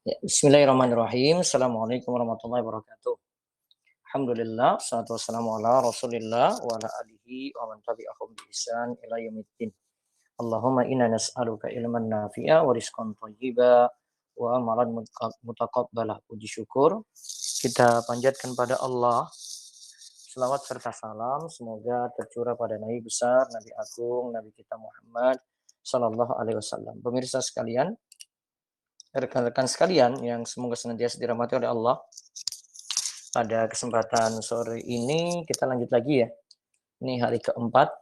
Ya, bismillahirrahmanirrahim. Assalamualaikum warahmatullahi wabarakatuh. Alhamdulillah, salatu wassalamu ala rasulillah wa ala alihi wa man tabi'ahum bi ihsan ila yaumiddin. Allahumma inna nas'aluka ilman nafi'a wa rizqan thayyiba wa amalan mutaqabbala. Puji syukur kita panjatkan pada Allah. Selawat serta salam semoga tercurah pada Nabi besar, Nabi agung, Nabi kita Muhammad sallallahu alaihi wasallam. Pemirsa sekalian, rekan-rekan sekalian yang semoga senantiasa dirahmati oleh Allah. Pada kesempatan sore ini kita lanjut lagi ya. Ini hari keempat,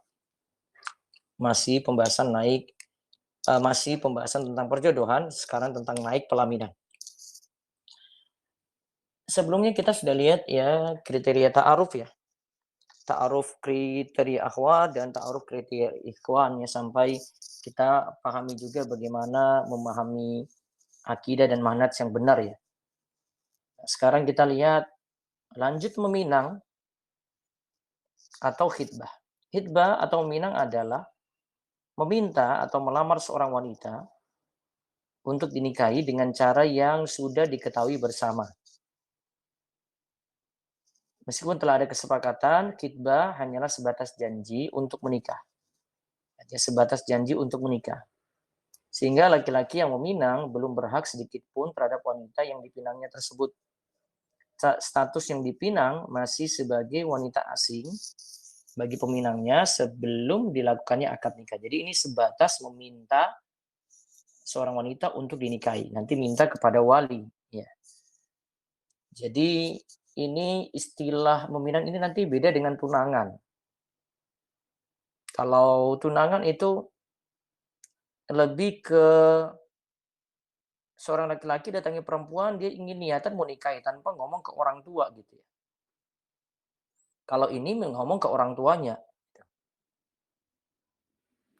masih pembahasan tentang perjodohan, sekarang tentang naik pelaminan. Sebelumnya kita sudah lihat ya kriteria ta'aruf ya. Ta'aruf kriteria akhwat dan ta'aruf kriteria ikhwan ya, sampai kita pahami juga bagaimana memahami akidah dan manhaj yang benar ya. Sekarang kita lihat lanjut meminang atau khitbah. Khitbah atau meminang adalah meminta atau melamar seorang wanita untuk dinikahi dengan cara yang sudah diketahui bersama. Meskipun telah ada kesepakatan, khitbah hanyalah sebatas janji untuk menikah. Hanya sebatas janji untuk menikah. Sehingga laki-laki yang meminang belum berhak sedikit pun terhadap wanita yang dipinangnya tersebut. Status yang dipinang masih sebagai wanita asing bagi peminangnya sebelum dilakukannya akad nikah. Jadi ini sebatas meminta seorang wanita untuk dinikahi. Nanti minta kepada wali. Ya. Jadi ini istilah meminang ini nanti beda dengan tunangan. Kalau tunangan itu lebih ke seorang laki-laki datangi perempuan, dia ingin niatan mau nikahi tanpa ngomong ke orang tua gitu ya. Kalau ini ngomong ke orang tuanya.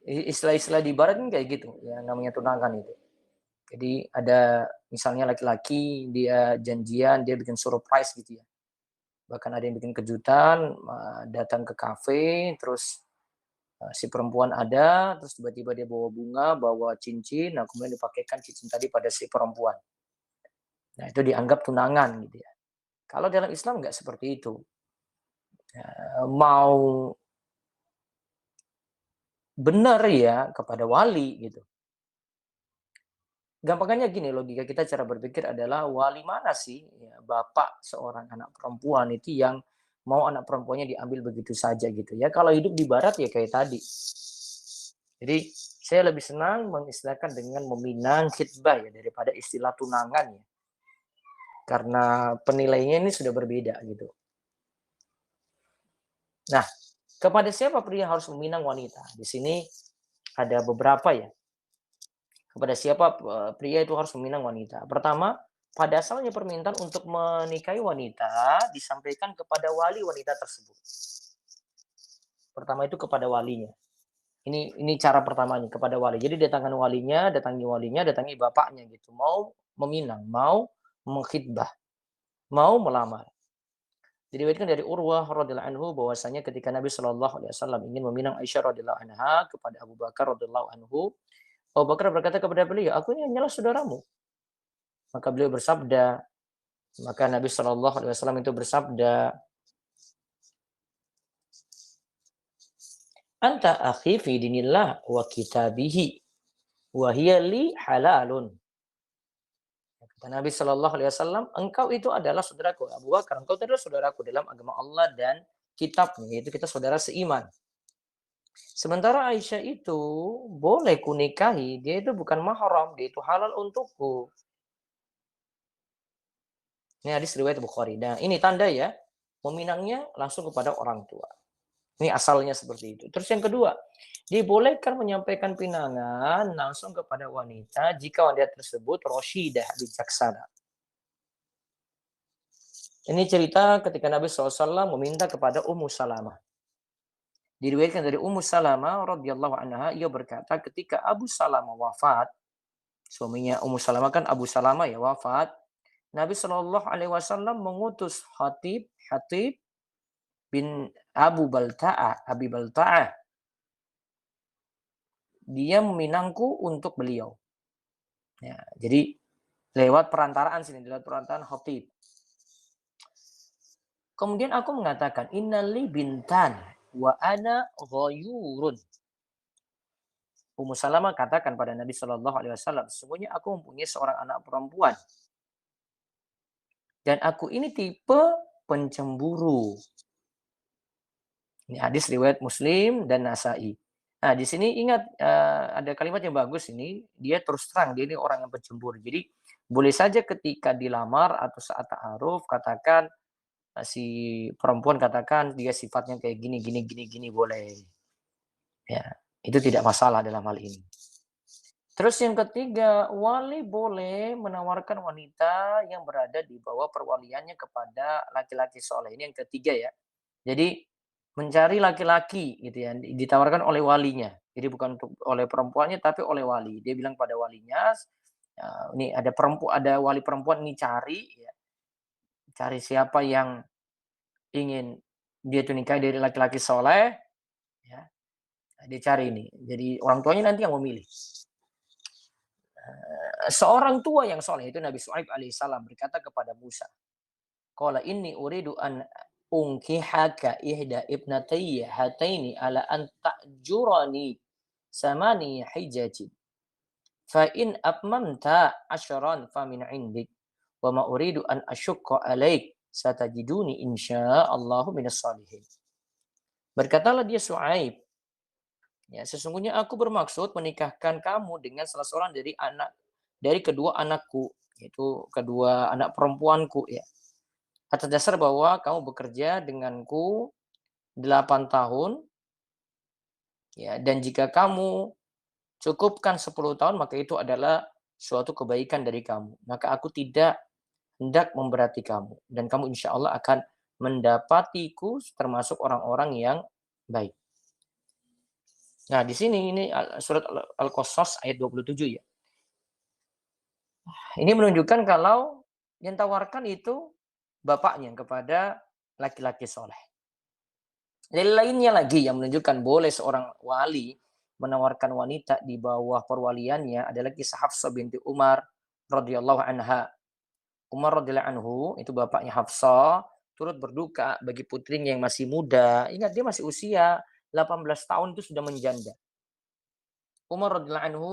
Istilah-istilah di barat kan kayak gitu, ya namanya tunangan itu. Jadi ada misalnya laki-laki dia janjian, dia bikin surprise gitu ya. Bahkan ada yang bikin kejutan, datang ke kafe, terus si perempuan ada, terus tiba-tiba dia bawa bunga, bawa cincin, nah kemudian dipakaikan cincin tadi pada si perempuan. Nah itu dianggap tunangan gitu ya. Kalau dalam Islam nggak seperti itu. Mau benar ya kepada wali gitu. Gampangnya gini, logika kita cara berpikir adalah wali mana sih ya, bapak seorang anak perempuan itu yang mau anak perempuannya diambil begitu saja gitu ya. Kalau hidup di barat ya kayak tadi. Jadi saya lebih senang mengistilahkan dengan meminang khitbah ya daripada istilah tunangan ya. Karena penilaiannya ini sudah berbeda gitu. Nah, kepada siapa pria harus meminang wanita? Di sini ada beberapa ya. Kepada siapa pria itu harus meminang wanita. Pertama, pada asalnya permintaan untuk menikahi wanita disampaikan kepada wali wanita tersebut. Pertama itu kepada walinya. Ini cara pertamanya kepada wali. Jadi datangi walinya, datangi bapaknya gitu. Mau meminang, mau mengkhitbah, mau melamar. Diriwayatkan dari Urwah radhiyallahu anhu bahwasanya ketika Nabi Shallallahu alaihi wasallam ingin meminang Aisyah radhiyallahu anha kepada Abu Bakar radhiyallahu anhu, Abu Bakar berkata kepada beliau, "Aku ini hanyalah saudaramu." Maka beliau bersabda, maka Nabi Shallallahu alaihi wasallam itu bersabda, "Anta akhi fi dinillah wa kitabihi wa hiya li halalun." Kata Nabi Shallallahu alaihi wasallam, "Engkau itu adalah saudaraku, Abu Bakar, engkau itu adalah saudaraku dalam agama Allah dan kitabnya, yaitu kita saudara seiman. Sementara Aisyah itu boleh kunikahi, dia itu bukan mahram, dia itu halal untukku." Ini hadis riwayat Bukhari. Nah, ini tanda ya, meminangnya langsung kepada orang tua. Ini asalnya seperti itu. Terus yang kedua, dibolehkan menyampaikan pinangan langsung kepada wanita jika wanita tersebut rosyidah, bijaksana. Ini cerita ketika Nabi SAW meminta kepada Ummu Salamah. Diriwayatkan dari Ummu Salamah radhiyallahu anha, ia berkata ketika Abu Salamah wafat, suaminya Ummu Salamah kan Abu Salamah ya wafat, Nabi Shallallahu alaihi wasallam mengutus Hatib bin Abi Balta'ah. Dia meminangku untuk beliau. Ya, jadi Lewat perantaraan sini, lewat perantaraan khatib. Kemudian aku mengatakan, innali bintan wa ana ghayurun. Ummu Salamah katakan pada Nabi Shallallahu Alaihi Wasallam, sesungguhnya aku mempunyai seorang anak perempuan dan aku ini tipe pencemburu. Ini hadis riwayat Muslim dan Nasai. Nah, di sini ingat ada kalimat yang bagus ini, dia terus terang dia ini orang yang pencemburu. Jadi boleh saja ketika dilamar atau saat ta'aruf katakan si perempuan katakan dia sifatnya kayak gini gini gini gini boleh. Ya, itu tidak masalah dalam hal ini. Terus yang ketiga, wali boleh menawarkan wanita yang berada di bawah perwaliannya kepada laki-laki soleh. Ini yang ketiga ya. Jadi mencari laki-laki gitu ya, ditawarkan oleh walinya. Jadi bukan untuk oleh perempuannya tapi oleh wali. Dia bilang pada walinya, ini ada wali perempuan ini cari ya, cari siapa yang ingin dia tuh nikah dari laki-laki soleh, ya, dia cari ini. Jadi orang tuanya nanti yang memilih. Seorang tua yang soleh itu Nabi Shu'aib alaihissalam berkata kepada Musa, qala inni uridu an unkihaka ihda ibnatayya hataini ala an ta'jurani samani hijajin fa in atmamta ashran fa min indik wa ma uridu an asyukka alaik satajiduni insyaallahu minas salihin. Berkatalah dia Shu'aib, ya, sesungguhnya aku bermaksud menikahkan kamu dengan salah seorang dari kedua anakku, yaitu kedua anak perempuanku ya. Atas dasar bahwa kamu bekerja denganku 8 tahun ya, dan jika kamu cukupkan 10 tahun maka itu adalah suatu kebaikan dari kamu. Maka aku tidak hendak memberati kamu dan kamu insya Allah akan mendapatiku termasuk orang-orang yang baik. Nah, di sini ini surat Al-Qasas ayat 27 ya. Ini menunjukkan kalau yang tawarkan itu bapaknya kepada laki-laki soleh. Dan lainnya lagi yang menunjukkan boleh seorang wali menawarkan wanita di bawah perwaliannya adalah kisah Hafsah binti Umar radhiyallahu anha. Umar radhiyallahu anhu itu bapaknya Hafsah turut berduka bagi putrinya yang masih muda. Ingat dia masih usia 18 tahun itu sudah menjanda. Umar radhiyallahu anhu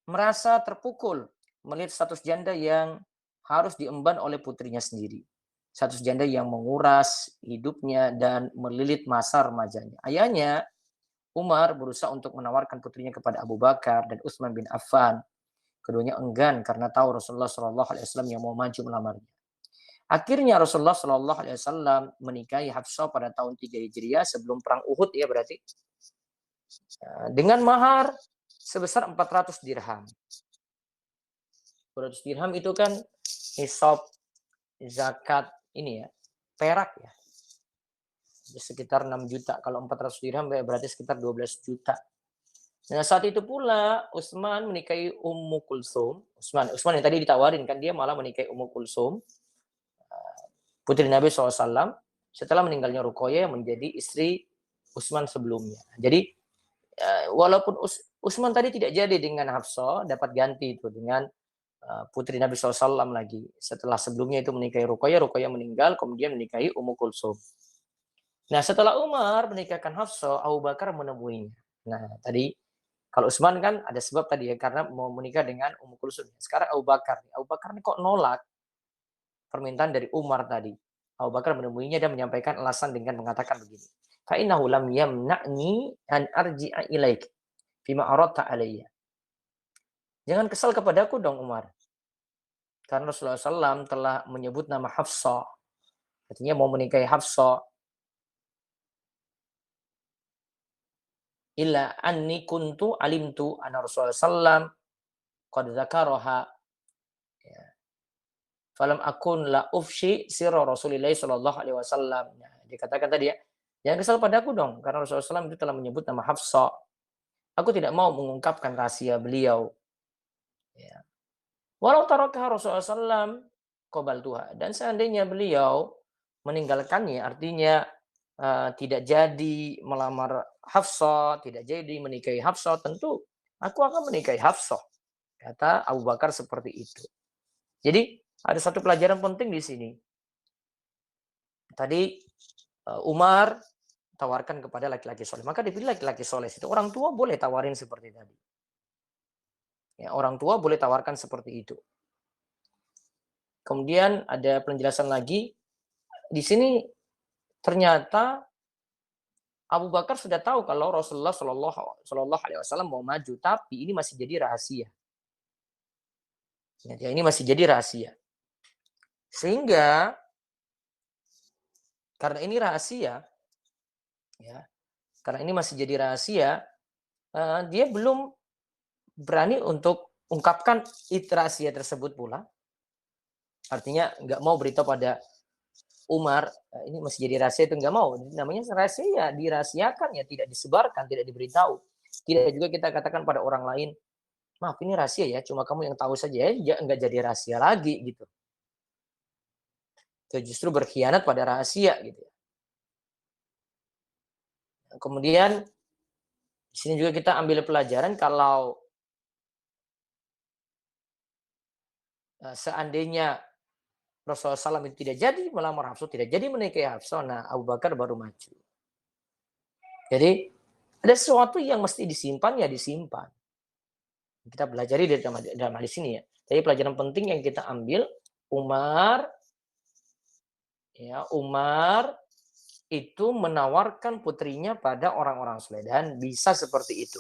merasa terpukul melihat status janda yang harus diemban oleh putrinya sendiri. Status janda yang menguras hidupnya dan melilit masa remajanya. Ayahnya, Umar, berusaha untuk menawarkan putrinya kepada Abu Bakar dan Utsman bin Affan. Keduanya enggan karena tahu Rasulullah SAW yang mau maju melamarnya. Akhirnya Rasulullah SAW menikahi Hafsah pada tahun 3 Hijriah sebelum perang Uhud ya berarti. Dengan mahar sebesar 400 dirham. 400 dirham itu kan nisab zakat ini ya, perak ya. Sekitar 6 juta. Kalau 400 dirham berarti sekitar 12 juta. Nah, saat itu pula Utsman menikahi Ummu Kulsum. Utsman yang tadi ditawarin kan dia malah menikahi Ummu Kulsum, putri Nabi SAW, setelah meninggalnya Ruqayyah yang menjadi istri Utsman sebelumnya. Jadi walaupun Utsman tadi tidak jadi dengan Hafsah, dapat ganti itu dengan putri Nabi SAW lagi. Setelah sebelumnya itu menikahi Ruqayyah meninggal, kemudian menikahi Ummu Kulsum. Nah, setelah Umar menikahkan Hafsah, Abu Bakar menemuinya. Nah, tadi kalau Utsman kan ada sebab tadi ya, karena mau menikah dengan Ummu Kulsum. Sekarang Abu Bakar ini kok nolak permintaan dari Umar tadi. Abu Bakar menemuinya dan menyampaikan alasan dengan mengatakan begini. Fa innahu lam yamna'ni an arji'a ilaik fima aradta alayya. Jangan kesal kepadaku dong Umar. Karena Rasulullah SAW telah menyebut nama Hafsah. Artinya mau menikahi Hafsah. Illa anni kuntu alimtu anna Rasulullah SAW qad dzakaraha. Ya. Falam akun la ufshi sirra Rasulillah sallallahu alaihi wasallam. Nah, dikatakan tadi ya, jangan kesal padaku dong karena Rasulullah SAW itu telah menyebut nama Hafsah. Aku tidak mau mengungkapkan rahasia beliau. Ya. Walau tarakah Rasulullah SAW qobal Tuhan. Dan seandainya beliau meninggalkannya, artinya tidak jadi melamar Hafsah, tidak jadi menikahi Hafsah, tentu aku akan menikahi Hafsah. Kata Abu Bakar seperti itu. Jadi ada satu pelajaran penting di sini. Tadi Umar tawarkan kepada laki-laki soleh. Maka dipilih laki-laki soleh itu. Orang tua boleh tawarin seperti tadi. Ya, orang tua boleh tawarkan seperti itu. Kemudian ada penjelasan lagi. Di sini ternyata Abu Bakar sudah tahu kalau Rasulullah Shallallahu Alaihi Wasallam mau maju, tapi ini masih jadi rahasia. Ya, ini masih jadi rahasia. Sehingga karena ini rahasia, ya, karena ini masih jadi rahasia, dia belum berani untuk ungkapkan rahasia tersebut pula. Artinya nggak mau beritahu pada Umar, ini masih jadi rahasia itu nggak mau. Namanya rahasia ya dirahasiakan, ya tidak disebarkan, tidak diberitahu. Tidak juga kita katakan pada orang lain, maaf ini rahasia ya, cuma kamu yang tahu saja ya, nggak jadi rahasia lagi gitu. Itu justru berkhianat pada rahasia gitu. Kemudian di sini juga kita ambil pelajaran kalau seandainya Rasulullah SAW itu tidak jadi melamar Hafsah, tidak jadi menikahi Hafsah, nah Abu Bakar baru maju. Jadi ada sesuatu yang mesti disimpan, ya disimpan. Kita pelajari dalam hadis ini ya. Jadi pelajaran penting yang kita ambil, Umar itu menawarkan putrinya pada orang-orang soleh, dan bisa seperti itu.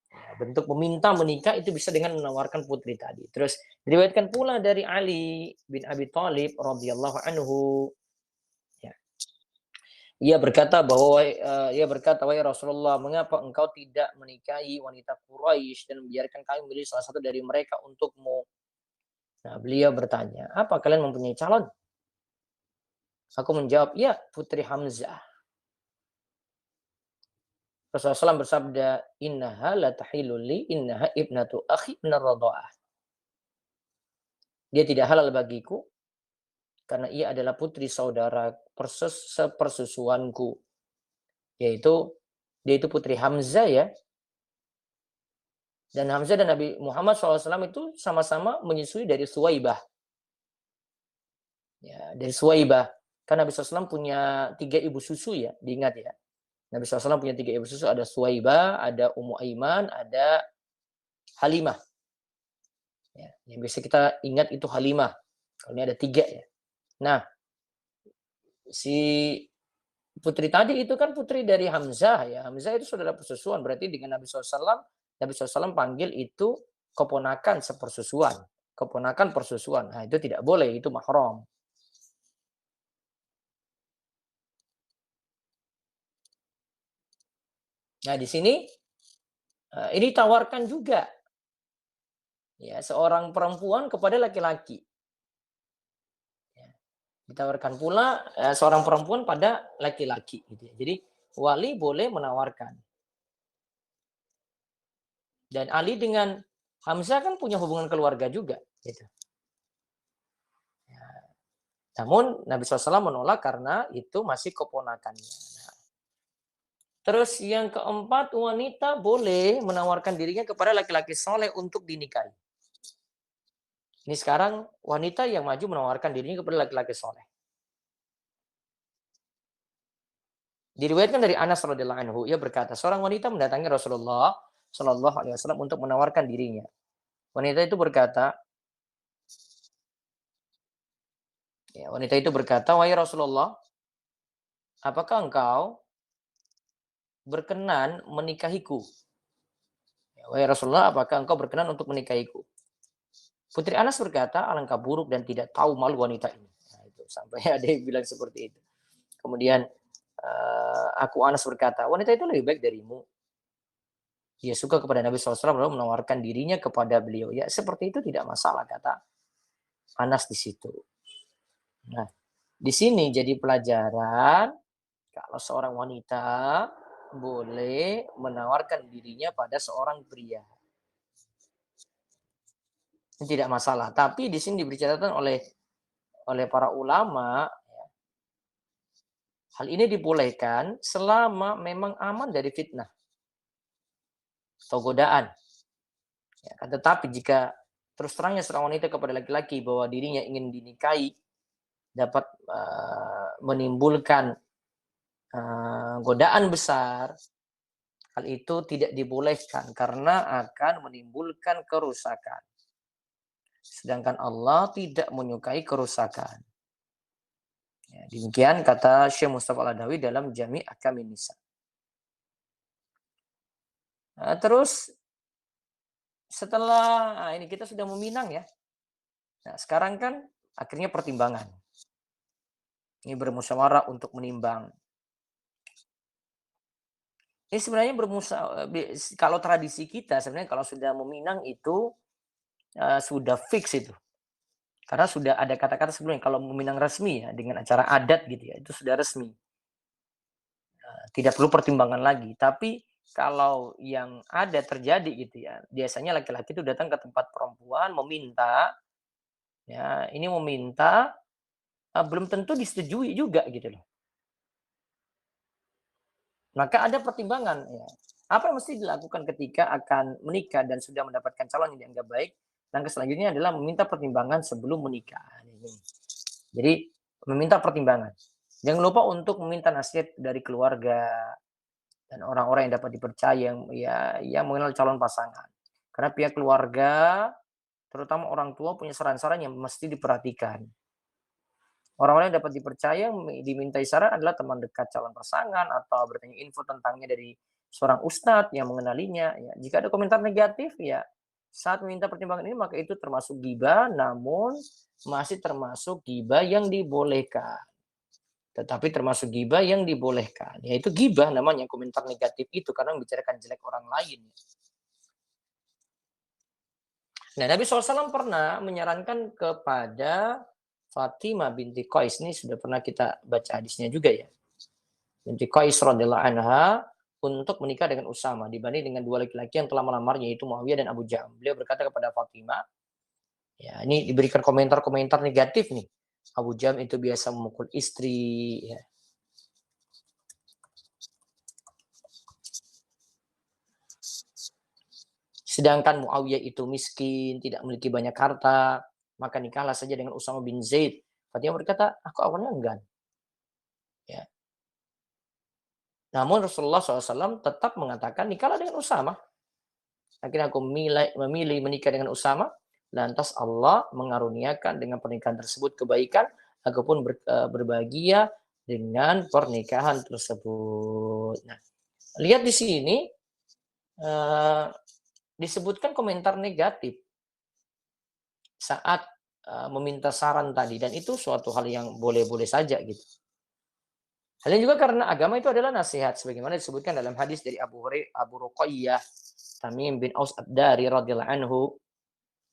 Ya, bentuk meminta menikah itu bisa dengan menawarkan putri tadi. Terus diriwayatkan pula dari Ali bin Abi Thalib radhiyallahu anhu. Ya. Ia berkata, wahai Rasulullah, mengapa engkau tidak menikahi wanita Quraisy dan membiarkan kami memilih salah satu dari mereka untukmu? Nah, beliau bertanya, apa kalian mempunyai calon? Aku menjawab, ya, putri Hamzah. Rasulullah SAW bersabda, innaha la tahiluli, innaha ibnatu akhi minar radha'ah. Dia tidak halal bagiku, karena ia adalah putri saudara sepersusuanku. Yaitu, dia itu putri Hamzah ya. Dan Hamzah dan Nabi Muhammad SAW itu sama-sama menyusui dari Suwaibah. Ya, dari Suwaibah. Karena Nabi SAW punya 3 ibu susu ya, diingat ya. Nabi SAW punya 3 ibu susu, ada Suwaibah, ada Ummu Aiman, ada Halimah. Ya, yang biasa kita ingat itu Halimah. Kalau ini ada 3 ya. Nah, si putri tadi itu kan putri dari Hamzah ya. Hamzah itu saudara persusuan. Berarti dengan Nabi SAW panggil itu keponakan sepersusuan. Keponakan persusuan. Nah, itu tidak boleh, itu mahram. Nah, di sini ini tawarkan juga ya seorang perempuan kepada laki-laki. Ya, ditawarkan pula seorang perempuan pada laki-laki gitu ya. Jadi wali boleh menawarkan. Dan Ali dengan Hamzah kan punya hubungan keluarga juga gitu. Ya. Namun Nabi SAW menolak karena itu masih keponakannya. Nah, terus yang keempat, wanita boleh menawarkan dirinya kepada laki-laki soleh untuk dinikahi. Ini sekarang wanita yang maju menawarkan dirinya kepada laki-laki soleh. Diriwayatkan dari Anas radhiyallahu anhu, ia berkata, seorang wanita mendatangi Rasulullah Shallallahu Alaihi Wasallam untuk menawarkan dirinya. Wanita itu berkata, wahai Rasulullah, apakah engkau berkenan menikahiku? Wahai Rasulullah, apakah engkau berkenan untuk menikahiku? Putri Anas berkata, alangkah buruk dan tidak tahu malu wanita ini. Nah, itu sampai ada yang bilang seperti itu. Kemudian aku Anas berkata, wanita itu lebih baik darimu. Dia suka kepada Nabi SAW lalu menawarkan dirinya kepada beliau. Ya seperti itu tidak masalah, kata Anas di situ. Nah, di sini jadi pelajaran kalau seorang wanita boleh menawarkan dirinya pada seorang pria. Ini tidak masalah. Tapi di sini diberi catatan oleh para ulama, hal ini dibolehkan selama memang aman dari fitnah atau godaan. Ya, tetapi jika terus terangnya seorang wanita kepada laki-laki bahwa dirinya ingin dinikahi dapat menimbulkan godaan besar, hal itu tidak dibolehkan karena akan menimbulkan kerusakan. Sedangkan Allah tidak menyukai kerusakan. Ya, demikian kata Syekh Mustafa Al-Adawi dalam Jami' Ahkamin Nisa. Terus setelah ini kita sudah meminang ya. Nah, sekarang kan akhirnya pertimbangan. Ini bermusyawarah untuk menimbang. Ini sebenarnya kalau tradisi kita sebenarnya kalau sudah meminang itu sudah fix itu. Karena sudah ada kata-kata sebelumnya kalau meminang resmi ya dengan acara adat gitu ya, itu sudah resmi. Tidak perlu pertimbangan lagi. Tapi kalau yang ada terjadi gitu ya, biasanya laki-laki itu datang ke tempat perempuan meminta, ya ini meminta belum tentu disetujui juga gitu loh. Maka ada pertimbangan ya. Apa yang mesti dilakukan ketika akan menikah dan sudah mendapatkan calon yang dianggap baik? Langkah selanjutnya adalah meminta pertimbangan sebelum menikah. Jadi meminta pertimbangan. Jangan lupa untuk meminta nasihat dari keluarga dan orang-orang yang dapat dipercaya yang mengenal calon pasangan. Karena pihak keluarga, terutama orang tua punya saran-saran yang mesti diperhatikan. Orang-orang yang dapat dipercaya dimintai saran adalah teman dekat calon pasangan atau bertanya info tentangnya dari seorang ustadz yang mengenalinya. Ya. Jika ada komentar negatif, ya saat meminta pertimbangan ini maka itu termasuk ghibah, namun masih termasuk ghibah yang dibolehkan. Tetapi termasuk ghibah yang dibolehkan. Yaitu ghibah namanya komentar negatif itu karena membicarakan jelek orang lain. Nah, Nabi SAW pernah menyarankan kepada Fatimah binti Qais, ini sudah pernah kita baca hadisnya juga ya. Binti Qais radhiyallahu anha untuk menikah dengan Usama dibanding dengan dua laki-laki yang telah melamarnya yaitu Muawiyah dan Abu Jaham. Beliau berkata kepada Fatimah, ya ini diberikan komentar-komentar negatif nih. Abu Jaham itu biasa memukul istri, ya. Sedangkan Muawiyah itu miskin, tidak memiliki banyak harta, maka nikahlah saja dengan Usama bin Zaid. Fatimah berkata, aku awalnya enggan. Ya. Namun Rasulullah SAW tetap mengatakan nikahlah dengan Usama. Akhirnya aku memilih menikah dengan Usama. Lantas Allah mengaruniakan dengan pernikahan tersebut kebaikan. Aku pun berbahagia dengan pernikahan tersebut. Nah, lihat di sini disebutkan komentar negatif saat meminta saran tadi. Dan itu suatu hal yang boleh-boleh saja gitu. Hal ini juga karena agama itu adalah nasihat. Sebagaimana disebutkan dalam hadis dari Abu Ruqayyah Tamim bin Aus Ad-Dari radhiyallahu anhu.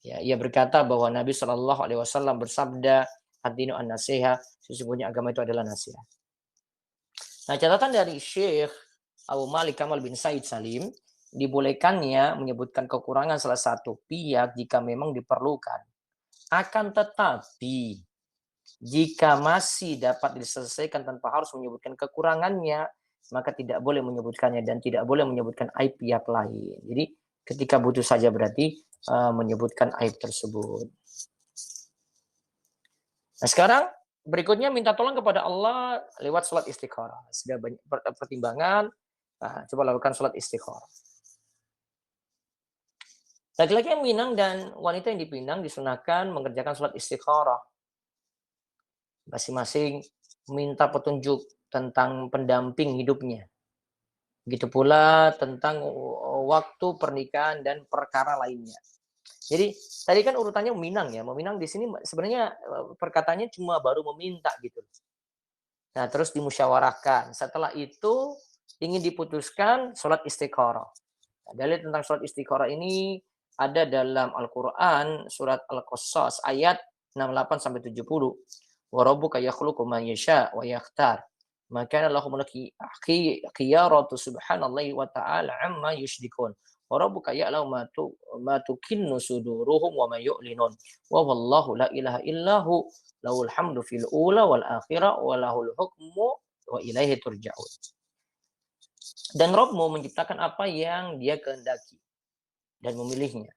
Ya, ia berkata bahwa Nabi Shallallahu Alaihi Wasallam bersabda, "Ad-dinu an-nasiha," sesungguhnya agama itu adalah nasihat. Nah, catatan dari Syekh Abu Malik Kamal bin Said Salim, dibolehkannya menyebutkan kekurangan salah satu pihak jika memang diperlukan. Akan tetapi, jika masih dapat diselesaikan tanpa harus menyebutkan kekurangannya, maka tidak boleh menyebutkannya dan tidak boleh menyebutkan aib pihak lain. Jadi, ketika butuh saja berarti menyebutkan aib tersebut. Nah, sekarang berikutnya minta tolong kepada Allah lewat sholat istikharah. Sudah banyak pertimbangan, coba lakukan sholat istikharah. Laki-laki yang minang dan wanita yang dipinang disunahkan mengerjakan sholat istikharah. Masing-masing minta petunjuk tentang pendamping hidupnya. Begitu pula tentang waktu pernikahan dan perkara lainnya. Jadi tadi kan urutannya meminang ya. Meminang di sini sebenarnya perkataannya cuma baru meminta gitu. Nah, terus dimusyawarahkan. Setelah itu ingin diputuskan sholat istikharah. Nah, dalil tentang sholat istikharah ini ada dalam Al-Quran surat Al-Qasas ayat 68 sampai 70. Wa rabbuka yakhluqu ma yasha wa yakhtar. Maka lahumul khiyaratu subhanallahi wa ta'ala amma yusyrikun. Wa rabbuka ya'lamu ma tukinnu suduruhum wa ma yu'linun. Wa wallahu la ilaha illahu lahul hamdu fil ula wal akhirah wa lahul hukmu wa ilaihi turja'un. Dan Rabbmu menciptakan apa yang dia kehendaki dan memilihnya.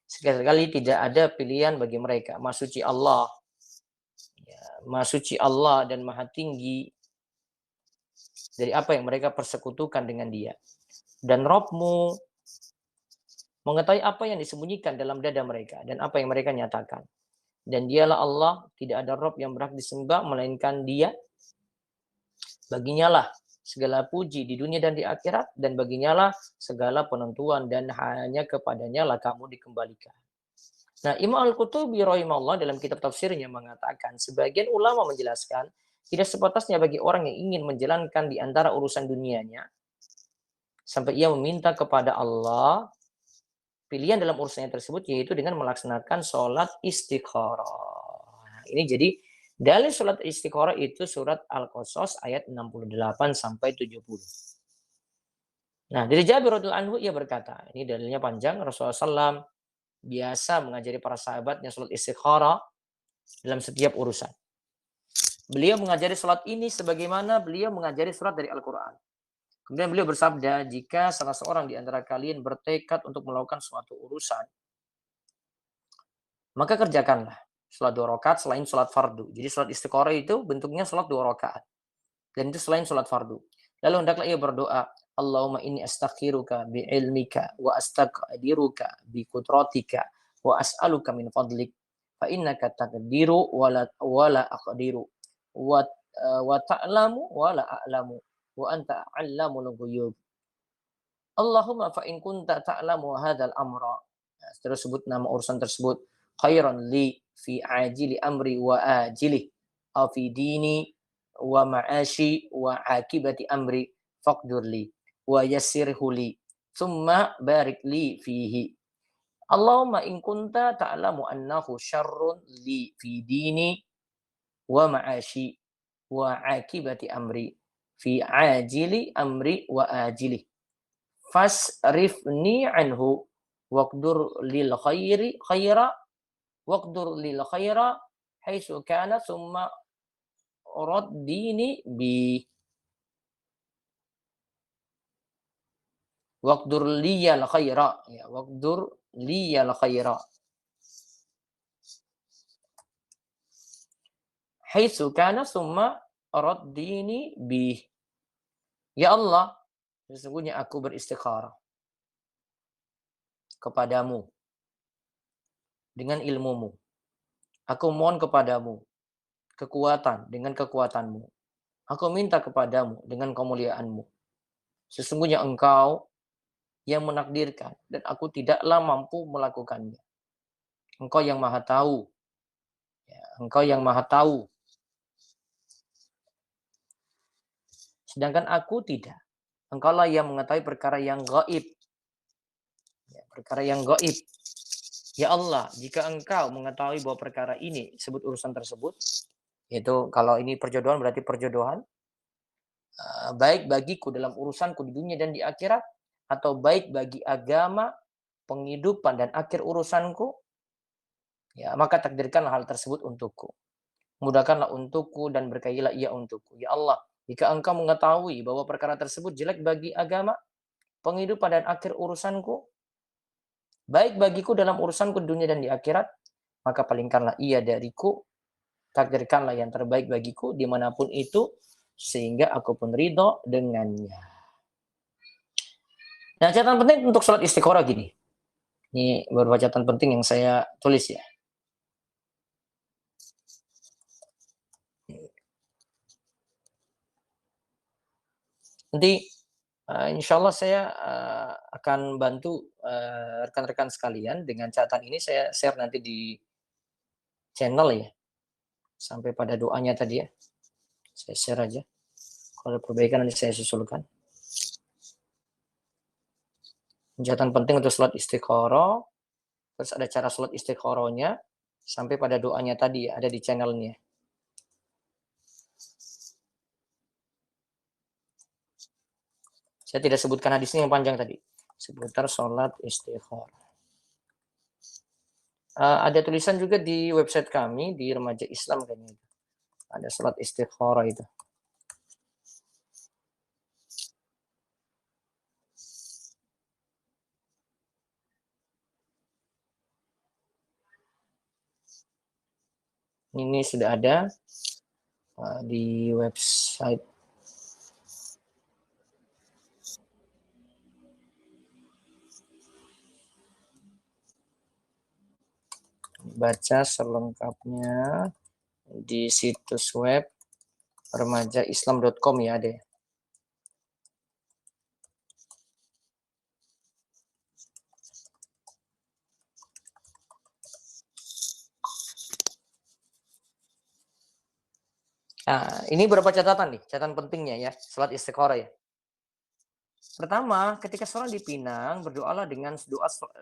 Sekali-kali tidak ada pilihan bagi mereka. Maha suci Allah. Ya, Maha suci Allah dan maha tinggi dari apa yang mereka persekutukan dengan dia. Dan Robmu mengetahui apa yang disembunyikan dalam dada mereka dan apa yang mereka nyatakan. Dan dialah Allah, tidak ada Rob yang berhak disembah melainkan dia. Baginya lah segala puji di dunia dan di akhirat, dan baginya lah segala penentuan, dan hanya kepadanya lah kamu dikembalikan. Nah, Imam Al-Qutubi rahimahullah dalam kitab tafsirnya mengatakan, sebagian ulama menjelaskan, tidak sepatasnya bagi orang yang ingin menjalankan di antara urusan dunianya, sampai ia meminta kepada Allah pilihan dalam urusannya tersebut, yaitu dengan melaksanakan sholat istikharah. Nah, ini jadi dalil sholat istikharah itu surat Al-Qasas ayat 68 sampai 70. Nah, dari Jabir radhiyallahu anhu ia berkata, ini dalilnya panjang, Rasulullah SAW biasa mengajari para sahabatnya sholat istikharah dalam setiap urusan. Beliau mengajari sholat ini sebagaimana beliau mengajari surat dari Al-Quran. Kemudian beliau bersabda, jika salah seorang di antara kalian bertekad untuk melakukan suatu urusan, maka kerjakanlah sholat 2 rakaat selain sholat fardu. Jadi sholat istikharah itu bentuknya sholat 2 rakaat. Dan itu selain sholat fardu. Lalu hendaklah ia berdoa, Allahumma inni astakhiruka bi'ilmika wa astaqdiruka biqudratika wa as'aluka min fadlik fa innaka taqdiru wa la aqdiru wa ta'lamu wa la a'lamu wa anta a'lamul ghuyub. Allahumma fa in kunta ta'lamu hadzal amra. Nah, terus sebut nama urusan tersebut. Khairan li fi ajili amri wa ajili aw fi dini wa ma'ashi wa akibati amri faqdur li wa yassirhu li thumma barik li fihi. Allahumma in kunta ta'lamu annahu syarrun li fi dini wa ma'ashi wa akibati amri fi ajili amri wa ajili fasrifni anhu waqdur lil khaira haitsu kana thumma raddini bi waqdur liyal khaira ya waqdur liyal khaira haitsu kana thumma raddini bi. Ya Allah, sesungguhnya aku beristikharah kepadamu dengan ilmumu. Aku mohon kepadamu kekuatan dengan kekuatanmu. Aku minta kepadamu dengan kemuliaanmu. Sesungguhnya engkau yang menakdirkan dan aku tidaklah mampu melakukannya. Engkau yang maha tahu. Ya, engkau yang maha tahu. Sedangkan aku tidak. Engkaulah yang mengetahui perkara yang gaib. Ya, perkara yang gaib. Ya Allah, jika engkau mengetahui bahwa perkara ini, sebut urusan tersebut, yaitu kalau ini perjodohan berarti perjodohan, baik bagiku dalam urusanku di dunia dan di akhirat, atau baik bagi agama, penghidupan dan akhir urusanku, ya maka takdirkanlah hal tersebut untukku. Mudahkanlah untukku dan berkahilah ia untukku. Ya Allah, jika engkau mengetahui bahwa perkara tersebut jelek bagi agama, penghidupan dan akhir urusanku, baik bagiku dalam urusanku di dunia dan di akhirat, maka palingkanlah ia dariku, takdirkanlah yang terbaik bagiku dimanapun itu, sehingga aku pun ridho dengannya. Nah, catatan penting untuk sholat istikharah gini. Ini beberapa catatan penting yang saya tulis ya. Nanti insya Allah saya akan bantu rekan-rekan sekalian dengan catatan ini saya share nanti di channel ya. Sampai pada doanya tadi ya. Saya share aja. Kalau perbaikan nanti saya susulkan. Catatan penting untuk sholat istikharah. Terus ada cara sholat istikharahnya. Sampai pada doanya tadi ya, ada di channelnya. Saya tidak sebutkan hadisnya yang panjang tadi. Seputar sholat istikharah. Ada tulisan juga di website kami, di Remaja Islam kayaknya. Ada sholat istikharah itu. Ini sudah ada di website. Baca selengkapnya di situs web remajaislam.com ya, deh. Nah, ini beberapa catatan nih, catatan pentingnya ya, sholat istikharah ya. Pertama, ketika seorang dipinang, berdoalah dengan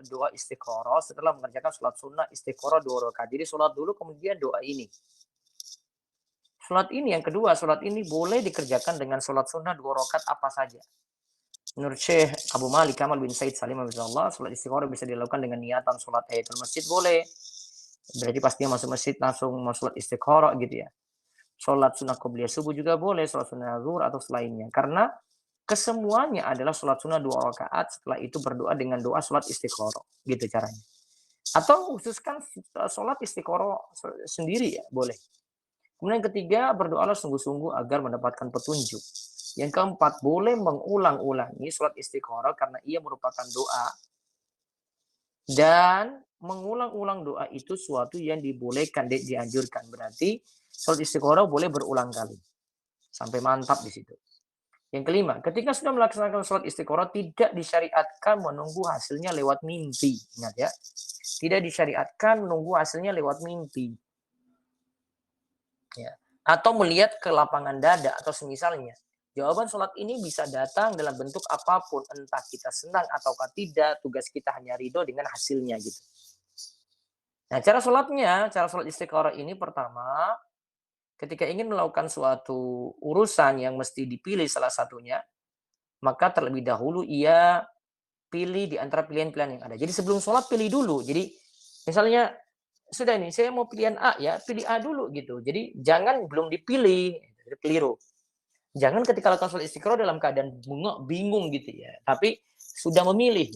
doa istikharah setelah mengerjakan sholat sunnah istikharah 2 rakaat. Jadi sholat dulu kemudian doa ini. Sholat ini yang kedua, sholat ini boleh dikerjakan dengan sholat sunnah 2 rakaat apa saja. Menurut Syekh Abu Malik Kamal bin Said Salim Abdullah, sholat istikharah bisa dilakukan dengan niatan sholat tahiyatul masjid boleh. Berarti pastinya masuk masjid langsung mau sholat istikharah gitu ya. Sholat sunnah qobliyah subuh juga boleh, sholat sunnah zuhur atau selainnya. Karena kesemuanya adalah sholat sunnah 2 rakaat, setelah itu berdoa dengan doa sholat istikharah. Gitu caranya. Atau khususkan sholat istikharah sendiri ya, boleh. Kemudian yang ketiga, berdoalah sungguh-sungguh agar mendapatkan petunjuk. Yang keempat, boleh mengulang-ulangi sholat istikharah karena ia merupakan doa. Dan mengulang-ulang doa itu suatu yang dibolehkan, dianjurkan. Berarti sholat istikharah boleh berulang kali. Sampai mantap di situ. Yang kelima, ketika sudah melaksanakan sholat istikharah, tidak disyariatkan menunggu hasilnya lewat mimpi. Ingat ya, tidak disyariatkan menunggu hasilnya lewat mimpi. Ya. Atau melihat ke lapangan dada atau semisalnya. Jawaban sholat ini bisa datang dalam bentuk apapun, entah kita senang ataukah tidak, tugas kita hanya ridho dengan hasilnya gitu. Nah, cara sholat istikharah ini pertama, ketika ingin melakukan suatu urusan yang mesti dipilih salah satunya, maka terlebih dahulu ia pilih di antara pilihan-pilihan yang ada. Jadi sebelum sholat pilih dulu. Jadi misalnya sudah nih, saya mau pilihan A ya, pilih A dulu gitu. Jadi jangan belum dipilih, jadi keliru. Jangan ketika lakukan sholat istikharah dalam keadaan bingung gitu ya, tapi sudah memilih.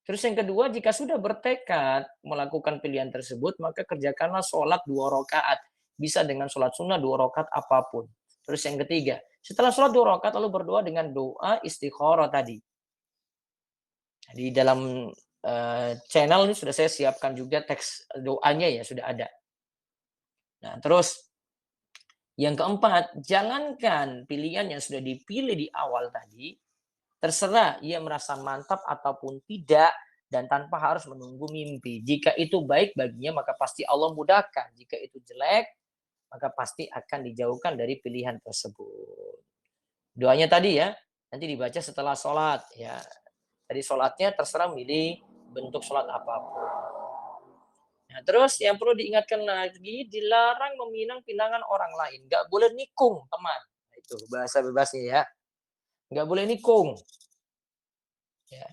Terus yang kedua, jika sudah bertekad melakukan pilihan tersebut, maka kerjakanlah sholat 2 rakaat. Bisa dengan sholat sunnah 2 rakaat apapun. Terus yang ketiga, setelah sholat 2 rakaat lalu berdoa dengan doa istikharah tadi. Di dalam channel ini sudah saya siapkan juga teks doanya ya, sudah ada. Nah, terus yang keempat, jangankan pilihan yang sudah dipilih di awal tadi, terserah ia merasa mantap ataupun tidak, dan tanpa harus menunggu mimpi. Jika itu baik baginya, maka pasti Allah mudahkan. Jika itu jelek, maka pasti akan dijauhkan dari pilihan tersebut. Doanya tadi ya, nanti dibaca setelah sholat. Ya. Tadi sholatnya terserah milih bentuk sholat apapun. Nah, terus yang perlu diingatkan lagi, dilarang meminang pinangan orang lain. Nggak boleh nikung, teman. Nah, itu bahasa bebasnya ya. Nggak boleh nikung. Ya.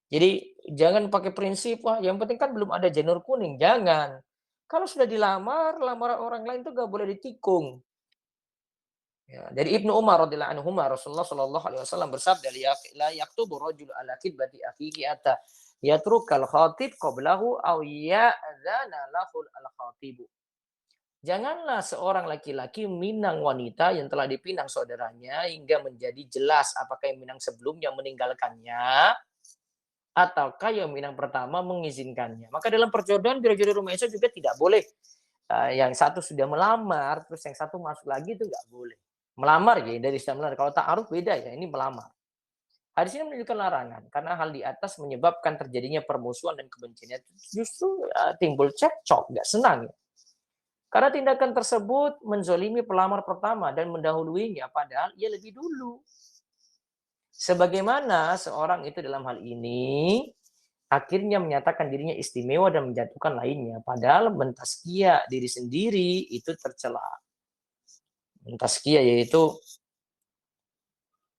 Jadi jangan pakai prinsip, wah yang penting kan belum ada janur kuning. Jangan. Kalau sudah dilamar, lamaran orang lain itu nggak boleh ditikung. Ya, dari Ibnu Umar radhiyallahu anhu, Rasulullah shallallahu alaihi wasallam bersabda, la yaktubu rajul ala kidbati akhihi ata yatrukal khatib qablahu aw ya'zana lahul al khatibu. Janganlah seorang laki-laki minang wanita yang telah dipinang saudaranya hingga menjadi jelas apakah yang minang sebelumnya meninggalkannya ataukah yang minang pertama mengizinkannya. Maka dalam perjodohan biro-biro rumah Islam juga tidak boleh yang satu sudah melamar terus yang satu masuk lagi, itu nggak boleh. Melamar ya, dari istilah melamar. Kalau ta'aruf beda ya, ini melamar. Hadis ini menunjukkan larangan karena hal di atas menyebabkan terjadinya permusuhan dan kebencian. Justru timbul cekcok, nggak senang. Ya. Karena tindakan tersebut menzolimi pelamar pertama dan mendahuluinya, padahal ia lebih dulu. Sebagaimana seorang itu dalam hal ini akhirnya menyatakan dirinya istimewa dan menjatuhkan lainnya, padahal mentazkiyah diri sendiri itu tercela. Mentazkiyah yaitu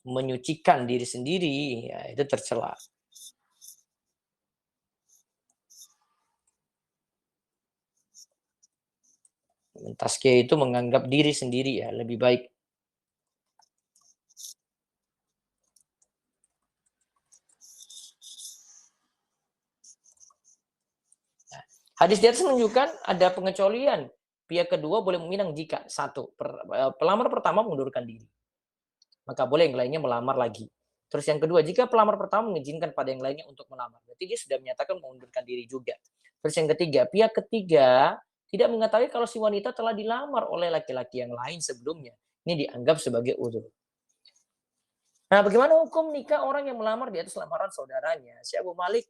menyucikan diri sendiri, ya, itu tercela. Tazkiyah itu menganggap diri sendiri ya lebih baik. Hadis di atas menunjukkan ada pengecualian Pihak kedua boleh meminang jika pelamar pertama mengundurkan diri, maka boleh yang lainnya melamar lagi. Terus yang kedua, jika pelamar pertama mengizinkan pada yang lainnya untuk melamar, berarti dia sudah menyatakan mengundurkan diri juga. Terus yang ketiga, pihak ketiga tidak mengetahui kalau si wanita telah dilamar oleh laki-laki yang lain sebelumnya. Ini dianggap sebagai uzur. Nah, bagaimana hukum nikah orang yang melamar di atas lamaran saudaranya? Syekh Abu Malik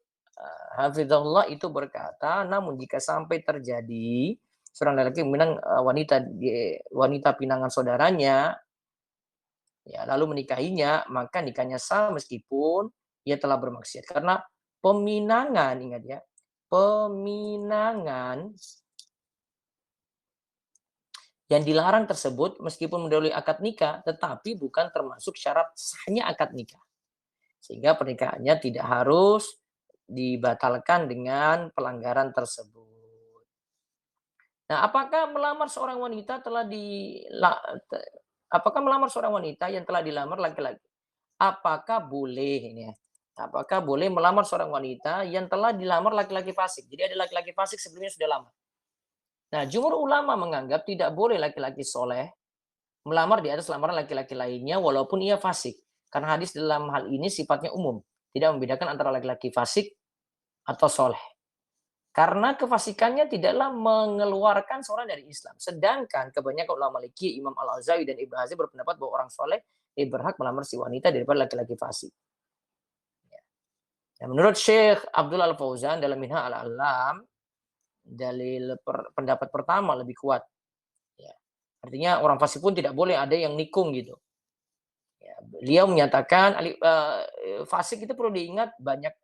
hafizahullah itu berkata, namun jika sampai terjadi seorang laki-laki meminang wanita pinangan saudaranya, ya lalu menikahinya, maka nikahnya sah meskipun ia telah bermaksiat. Karena peminangan, ingat ya, peminangan yang dilarang tersebut meskipun mendahului akad nikah, tetapi bukan termasuk syarat sahnya akad nikah. Sehingga pernikahannya tidak harus dibatalkan dengan pelanggaran tersebut. Nah, apakah melamar seorang wanita yang telah dilamar laki-laki? Apakah boleh ini ya? Apakah boleh melamar seorang wanita yang telah dilamar laki-laki fasik? Jadi ada laki-laki fasik sebelumnya sudah lama. Nah, jumhur ulama menganggap tidak boleh laki-laki soleh melamar di atas lamaran laki-laki lainnya walaupun ia fasik. Karena hadis dalam hal ini sifatnya umum, tidak membedakan antara laki-laki fasik atau soleh. Karena kefasikannya tidaklah mengeluarkan seorang dari Islam. Sedangkan kebanyakan ulama Maliki, Imam Al-Azawi dan Ibnu Hazm berpendapat bahwa orang soleh berhak melamar si wanita daripada laki-laki fasik. Ya, menurut Syekh Abdul Al-Fauzan dalam Minha Al-Alam, pendapat pertama lebih kuat. Ya. Artinya orang fasik pun tidak boleh ada yang nikung gitu. Ya, beliau menyatakan fasik itu perlu diingat banyak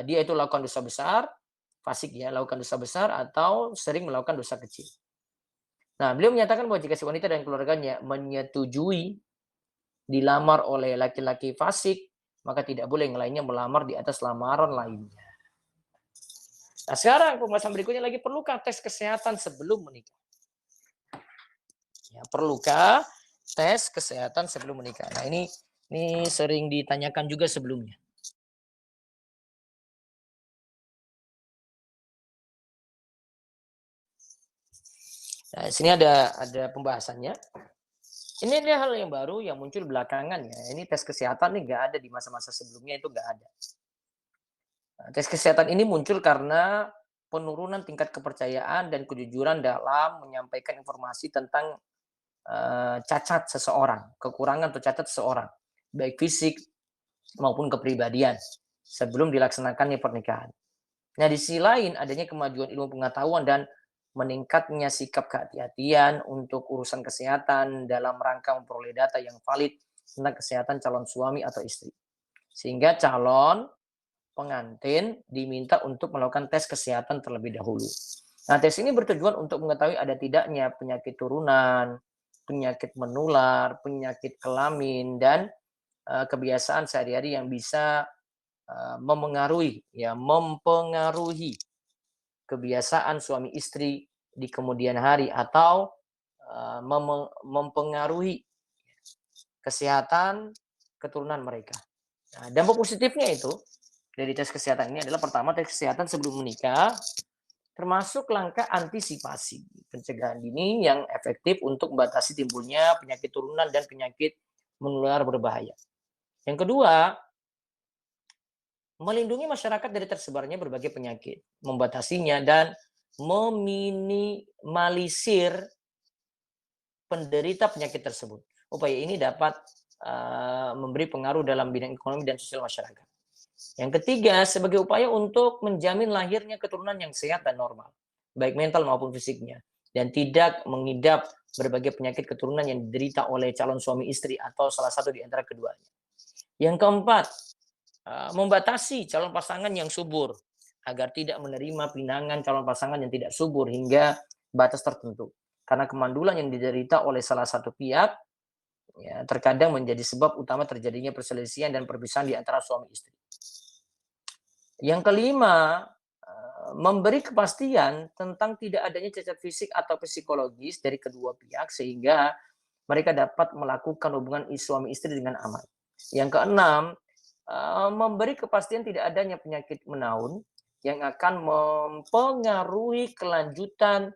dia itu lakukan dosa besar, fasik ya, lakukan dosa besar atau sering melakukan dosa kecil. Nah, beliau menyatakan bahwa jika si wanita dan keluarganya menyetujui dilamar oleh laki-laki fasik, maka tidak boleh yang lainnya melamar di atas lamaran lainnya. Nah, sekarang pembahasan berikutnya lagi, perlukah tes kesehatan sebelum menikah? Ya, perlukah tes kesehatan sebelum menikah? Nah, ini sering ditanyakan juga sebelumnya. Nah, di sini ada pembahasannya. Ini adalah hal yang baru yang muncul belakangan ya. Ini tes kesehatan ini nggak ada di masa-masa sebelumnya, itu nggak ada. Nah, tes kesehatan ini muncul karena penurunan tingkat kepercayaan dan kejujuran dalam menyampaikan informasi tentang cacat seseorang, kekurangan atau cacat seseorang, baik fisik maupun kepribadian sebelum dilaksanakannya pernikahan. Nah, di sisi lain adanya kemajuan ilmu pengetahuan dan meningkatnya sikap kehati-hatian untuk urusan kesehatan dalam rangka memperoleh data yang valid tentang kesehatan calon suami atau istri. Sehingga calon pengantin diminta untuk melakukan tes kesehatan terlebih dahulu. Nah, tes ini bertujuan untuk mengetahui ada tidaknya penyakit turunan, penyakit menular, penyakit kelamin, dan kebiasaan sehari-hari yang bisa mempengaruhi kebiasaan suami istri di kemudian hari atau mempengaruhi kesehatan keturunan mereka. Nah, dampak positifnya itu dari tes kesehatan ini adalah pertama, tes kesehatan sebelum menikah termasuk langkah antisipasi pencegahan dini yang efektif untuk membatasi timbulnya penyakit turunan dan penyakit menular berbahaya. Yang kedua, melindungi masyarakat dari tersebarnya berbagai penyakit, membatasinya dan meminimalisir penderita penyakit tersebut. Upaya ini dapat memberi pengaruh dalam bidang ekonomi dan sosial masyarakat. Yang ketiga, sebagai upaya untuk menjamin lahirnya keturunan yang sehat dan normal, baik mental maupun fisiknya, dan tidak mengidap berbagai penyakit keturunan yang diderita oleh calon suami istri atau salah satu di antara keduanya. Yang keempat, membatasi calon pasangan yang subur agar tidak menerima pinangan calon pasangan yang tidak subur hingga batas tertentu. Karena kemandulan yang diderita oleh salah satu pihak ya, terkadang menjadi sebab utama terjadinya perselisihan dan perpisahan di antara suami istri. Yang kelima, memberi kepastian tentang tidak adanya cacat fisik atau psikologis dari kedua pihak sehingga mereka dapat melakukan hubungan suami istri dengan aman. Yang keenam, memberi kepastian tidak adanya penyakit menaun yang akan mempengaruhi kelanjutan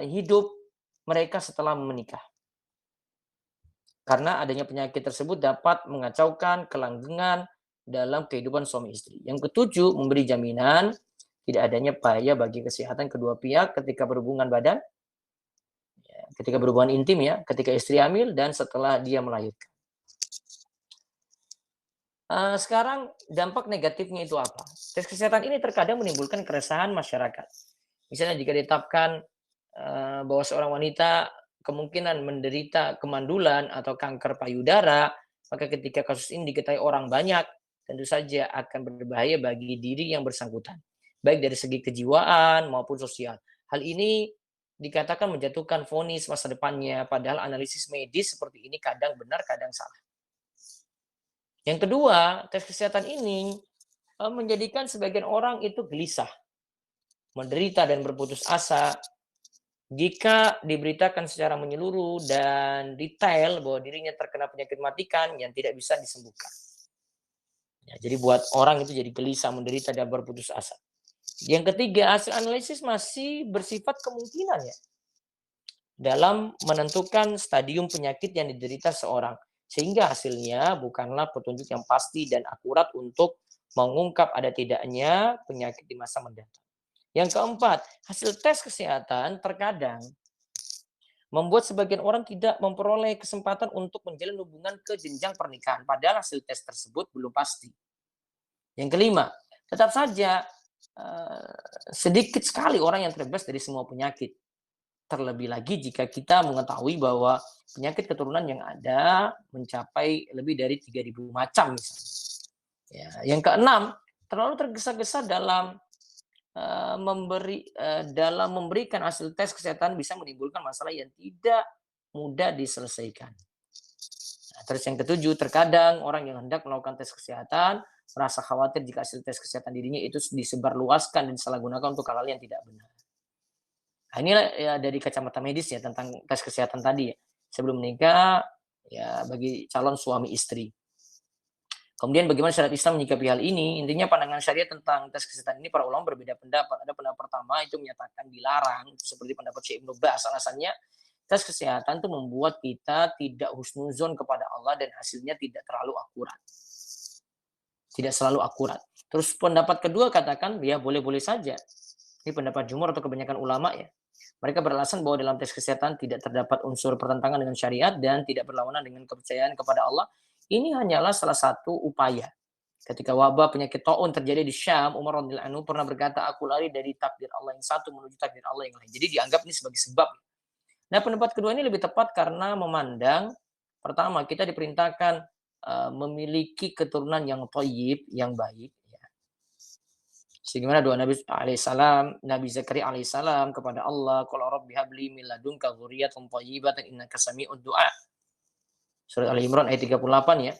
hidup mereka setelah menikah. Karena adanya penyakit tersebut dapat mengacaukan kelanggengan dalam kehidupan suami istri. Yang ketujuh, memberi jaminan tidak adanya bahaya bagi kesehatan kedua pihak ketika berhubungan badan, ketika berhubungan intim ya, ketika istri hamil dan setelah dia melahirkan. Sekarang dampak negatifnya itu apa? Tes kesehatan ini terkadang menimbulkan keresahan masyarakat. Misalnya jika ditetapkan bahwa seorang wanita kemungkinan menderita kemandulan atau kanker payudara, maka ketika kasus ini diketahui orang banyak, tentu saja akan berbahaya bagi diri yang bersangkutan, baik dari segi kejiwaan maupun sosial. Hal ini dikatakan menjatuhkan vonis masa depannya, padahal analisis medis seperti ini kadang benar, kadang salah. Yang kedua, tes kesehatan ini menjadikan sebagian orang itu gelisah, menderita dan berputus asa jika diberitakan secara menyeluruh dan detail bahwa dirinya terkena penyakit mematikan yang tidak bisa disembuhkan. Ya, jadi buat orang itu jadi gelisah, menderita dan berputus asa. Yang ketiga, hasil analisis masih bersifat kemungkinan ya dalam menentukan stadium penyakit yang diderita seorang. Sehingga hasilnya bukanlah petunjuk yang pasti dan akurat untuk mengungkap ada tidaknya penyakit di masa mendatang. Yang keempat, hasil tes kesehatan terkadang membuat sebagian orang tidak memperoleh kesempatan untuk menjalin hubungan ke jenjang pernikahan, padahal hasil tes tersebut belum pasti. Yang kelima, tetap saja sedikit sekali orang yang terbebas dari semua penyakit. Terlebih lagi jika kita mengetahui bahwa penyakit keturunan yang ada mencapai lebih dari 3.000 macam misalnya. Ya, yang keenam, terlalu tergesa-gesa dalam dalam memberikan hasil tes kesehatan bisa menimbulkan masalah yang tidak mudah diselesaikan. Nah, terus yang ketujuh, terkadang orang yang hendak melakukan tes kesehatan merasa khawatir jika hasil tes kesehatan dirinya itu disebarluaskan dan disalahgunakan untuk hal-hal yang tidak benar. Nah, inilah ya dari kacamata medis ya tentang tes kesehatan tadi ya. Sebelum menikah ya bagi calon suami istri. Kemudian bagaimana syariat Islam menyikapi hal ini? Intinya pandangan syariat tentang tes kesehatan ini para ulama berbeda pendapat. Ada pendapat pertama itu menyatakan dilarang, itu seperti pendapat Syekh Ibnu Baz. Alasannya tes kesehatan itu membuat kita tidak husnuzon kepada Allah dan hasilnya tidak terlalu akurat. Tidak selalu akurat. Terus pendapat kedua katakan ya boleh-boleh saja. Ini pendapat jumhur atau kebanyakan ulama ya. Mereka beralasan bahwa dalam tes kesehatan tidak terdapat unsur pertentangan dengan syariat dan tidak berlawanan dengan kepercayaan kepada Allah. Ini hanyalah salah satu upaya. Ketika wabah penyakit taun terjadi di Syam, Umar radhiyallahu anhu pernah berkata, aku lari dari takdir Allah yang satu menuju takdir Allah yang lain. Jadi dianggap ini sebagai sebab. Nah, pendapat kedua ini lebih tepat karena memandang, pertama, kita diperintahkan memiliki keturunan yang thayyib, yang baik. Sebagaimana doa Nabi alaihissalam, Nabi Zakaria alaihissalam kepada Allah, qala rabbi habli min ladunka dzurriyyatan thayyibatan innaka sami'ud du'a. Surat Ali Imran ayat 38 ya.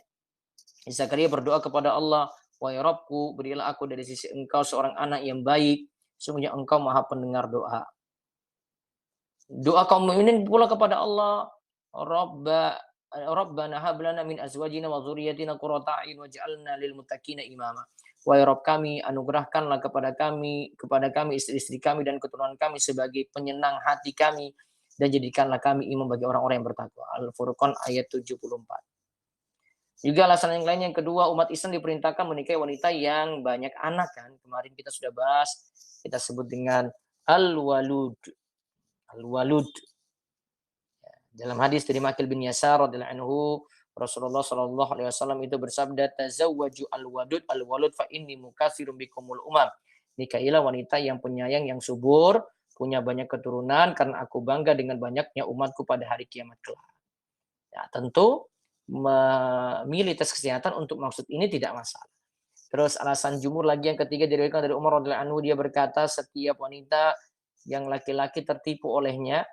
Zakaria berdoa kepada Allah, wahai Rabbku, berilah aku dari sisi Engkau seorang anak yang baik, sungguhnya Engkau Maha pendengar doa. Doa kaum mukminin pula kepada Allah, Rabbana hab lana min azwajina wa dzurriyyatina qurrata a'yun waj'alna lil muttaqina imama. Wahai Rabb kami, anugerahkanlah kepada kami istri-istri kami dan keturunan kami sebagai penyenang hati kami dan jadikanlah kami imam bagi orang-orang yang bertakwa. Al-Furqan ayat 74. Juga alasan yang lain yang kedua, umat Islam diperintahkan menikahi wanita yang banyak anak kan. Kemarin kita sudah bahas, kita sebut dengan al-walud. Al-walud. Dalam hadis dari Makil bin Yasar radhiyallahu anhu, Rasulullah Shallallahu alaihi wasallam itu bersabda, "Tazawwaju al-walud fa inni mukatsirun bikumul umam." Nikahilah wanita yang penyayang, yang subur, punya banyak keturunan karena aku bangga dengan banyaknya umatku pada hari kiamat kelak. Ya, tentu memilih tes kesehatan untuk maksud ini tidak masalah. Terus alasan jumhur lagi yang ketiga diriwayatkan dari Umar radhiyallahu anhu, dia berkata setiap wanita yang laki-laki tertipu olehnya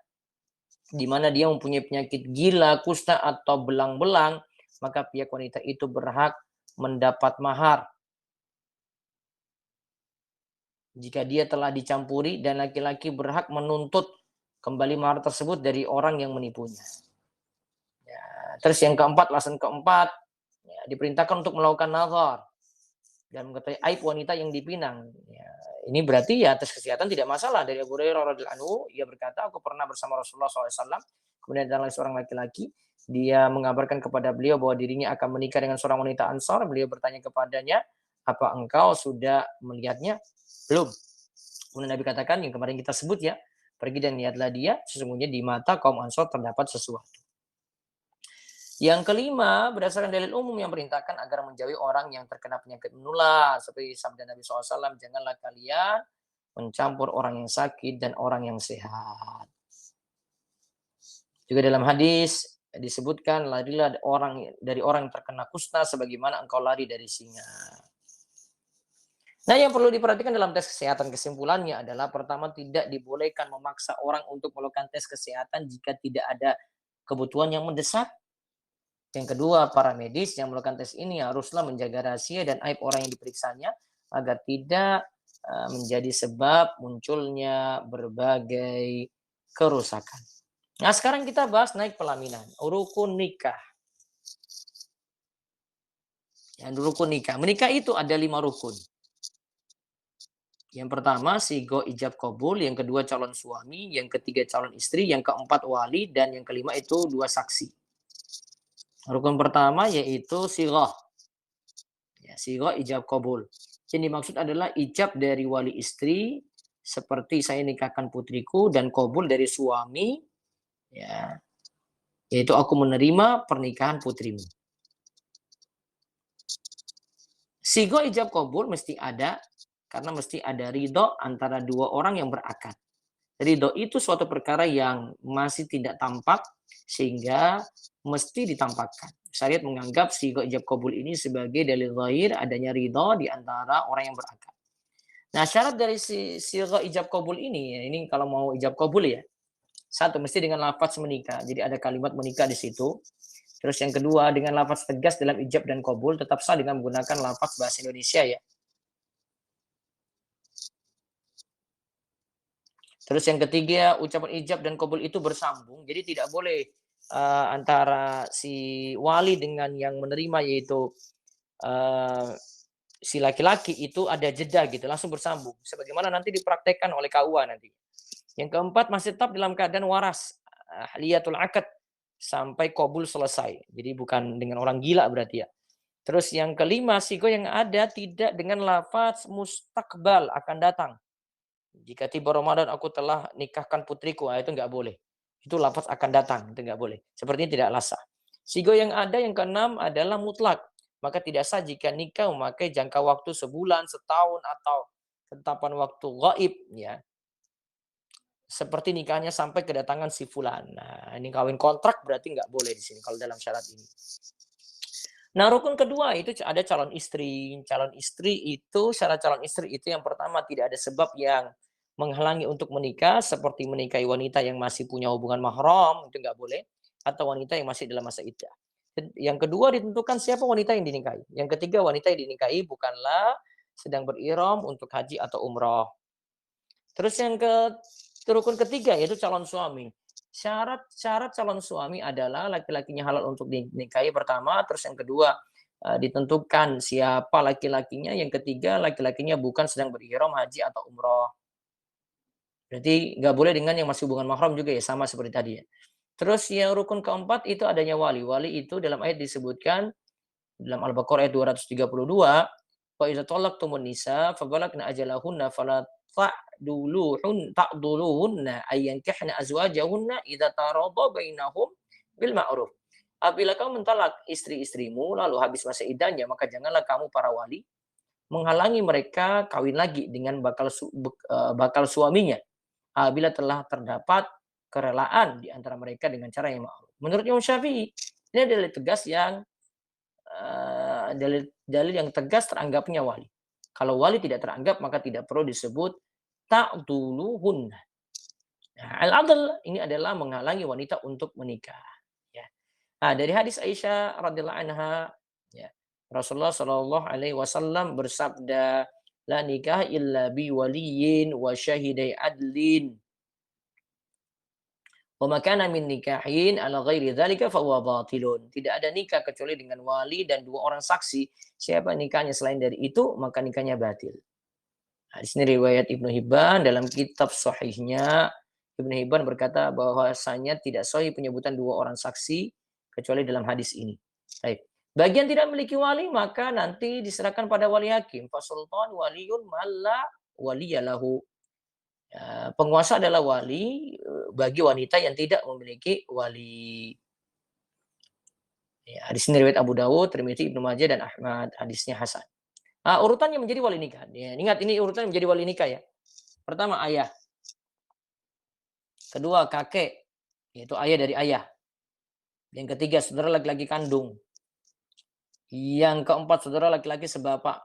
di mana dia mempunyai penyakit gila, kusta atau belang-belang, maka pihak wanita itu berhak mendapat mahar. Jika dia telah dicampuri dan laki-laki berhak menuntut kembali mahar tersebut dari orang yang menipunya. Ya, terus yang keempat, alasan keempat, ya, diperintahkan untuk melakukan nazar dan mengetahui aib wanita yang dipinang. Ya, ini berarti ya tes kesehatan tidak masalah. Dari Abu Hurairah radhiyallahu anhu, ia berkata, aku pernah bersama Rasulullah SAW, kemudian datang seorang laki-laki, dia mengabarkan kepada beliau bahwa dirinya akan menikah dengan seorang wanita Ansar. Beliau bertanya kepadanya, apa engkau sudah melihatnya? Belum. Kemudian Nabi katakan yang kemarin kita sebut ya, pergi dan lihatlah dia, sesungguhnya di mata kaum Ansar terdapat sesuatu. Yang kelima, berdasarkan dalil umum yang perintahkan agar menjauhi orang yang terkena penyakit menular. Seperti sabda Nabi SAW, janganlah kalian mencampur orang yang sakit dan orang yang sehat. Juga dalam hadis disebutkan, larilah dari orang yang terkena kusta sebagaimana engkau lari dari singa. Nah, yang perlu diperhatikan dalam tes kesehatan kesimpulannya adalah pertama, tidak dibolehkan memaksa orang untuk melakukan tes kesehatan jika tidak ada kebutuhan yang mendesak. Yang kedua, para medis yang melakukan tes ini haruslah menjaga rahasia dan aib orang yang diperiksanya agar tidak menjadi sebab munculnya berbagai kerusakan. Nah, sekarang kita bahas naik pelaminan, rukun nikah. Yang rukun nikah. Menikah itu ada 5 rukun. Yang pertama, sigo ijab kabul, yang kedua calon suami, yang ketiga calon istri, yang keempat wali, dan yang kelima itu 2 saksi. Rukun pertama yaitu sigoh. Ya, sigoh ijab kabul. Yang dimaksud adalah ijab dari wali istri, seperti saya nikahkan putriku, dan kabul dari suami, ya, yaitu aku menerima pernikahan putrimu. Sigoh ijab kabul mesti ada, karena mesti ada ridho antara 2 orang yang berakad. Ridho itu suatu perkara yang masih tidak tampak, sehingga mesti ditampakkan. Syariat menganggap sigoh ijab kabul ini sebagai dalil zahir adanya ridho di antara orang yang berakad. Nah, syarat dari sigoh ijab kabul ini kalau mau ijab kabul ya, satu, mesti dengan lafaz menikah. Jadi ada kalimat menikah di situ. Terus yang kedua, dengan lafaz tegas dalam ijab dan kabul, tetap sah dengan menggunakan lafaz bahasa Indonesia ya. Terus yang ketiga, ucapan ijab dan kabul itu bersambung. Jadi tidak boleh antara si wali dengan yang menerima, yaitu si laki-laki itu ada jeda gitu, langsung bersambung. Sebagaimana nanti dipraktekkan oleh KUA nanti. Yang keempat, masih tetap dalam keadaan waras, ahliyatul akad, sampai kabul selesai. Jadi bukan dengan orang gila berarti ya. Terus yang kelima, sigo yang ada tidak dengan lafaz mustakbal, akan datang. Jika tiba Ramadan aku telah nikahkan putriku, itu enggak boleh. Itu lafaz akan datang, itu enggak boleh. Sepertinya tidak sah. Sigo yang ada yang keenam adalah mutlak. Maka tidak sah jika nikah memakai jangka waktu sebulan, setahun, atau tetapan waktu gaib ya. Seperti nikahnya sampai kedatangan si fulan. Nah, ini kawin kontrak berarti enggak boleh di sini kalau dalam syarat ini. Nah, rukun kedua itu ada calon istri. Calon istri itu, syarat calon istri itu yang pertama, tidak ada sebab yang menghalangi untuk menikah, seperti menikahi wanita yang masih punya hubungan mahram, itu nggak boleh, atau wanita yang masih dalam masa iddah. Yang kedua, ditentukan siapa wanita yang dinikahi. Yang ketiga, wanita yang dinikahi bukanlah sedang berirham untuk haji atau umroh. Terus yang rukun ketiga yaitu calon suami. Syarat calon suami adalah laki-lakinya halal untuk dinikahi pertama, terus yang kedua ditentukan siapa laki-lakinya, yang ketiga laki-lakinya bukan sedang berihram haji atau umroh. Berarti nggak boleh dengan yang masih hubungan mahram juga ya, sama seperti tadi ya. Terus yang rukun keempat itu adanya wali. Wali itu dalam ayat disebutkan dalam Al-Baqarah ayat 232, wa idza talaqtumun nisa fabalagna ajalahunna fala ta'duluhunna ayyankihna azwajahunna idza tarada bainahum bil ma'ruf. Apabila kamu mentalak istri-istrimu lalu habis masa iddahnya, maka janganlah kamu para wali menghalangi mereka kawin lagi dengan bakal suaminya apabila telah terdapat kerelaan di antara mereka dengan cara yang ma'ruf. Menurut Imam Syafi'i, ini adalah tegas yang dalil yang tegas teranggapnya wali. Kalau wali tidak teranggap, maka tidak perlu disebut ta'duluhunna. Nah, al-adl ini adalah menghalangi wanita untuk menikah. Ya. Nah, dari hadis Aisyah radhiyallahu anha, ya, Rasulullah Shallallahu Alaihi Wasallam bersabda, la nikah illa bi waliyin wa syahidai adlin. Wa makana min nikahin ala ghairi dzalika fa huwa batilun. Tidak ada nikah kecuali dengan wali dan 2 orang saksi. Siapa nikahnya selain dari itu, maka nikahnya batil. Hadis ini riwayat Ibnu Hibban dalam kitab sahihnya. Ibnu Hibban berkata bahwasanya tidak sahih penyebutan dua orang saksi kecuali dalam hadis ini. Baik. Bagian tidak memiliki wali maka nanti diserahkan pada wali hakim. Fasultan waliyun malla waliyalahu. Ya, penguasa adalah wali bagi wanita yang tidak memiliki wali. Ya, hadis ini riwayat Abu Dawud, Tirmidzi, Ibnu Majah dan Ahmad. Hadisnya hasan. Urutannya menjadi wali nikah. Ya, ingat ini urutan menjadi wali nikah ya. Pertama ayah, kedua kakek, yaitu ayah dari ayah. Yang ketiga saudara laki-laki kandung. Yang keempat saudara laki-laki sebapak.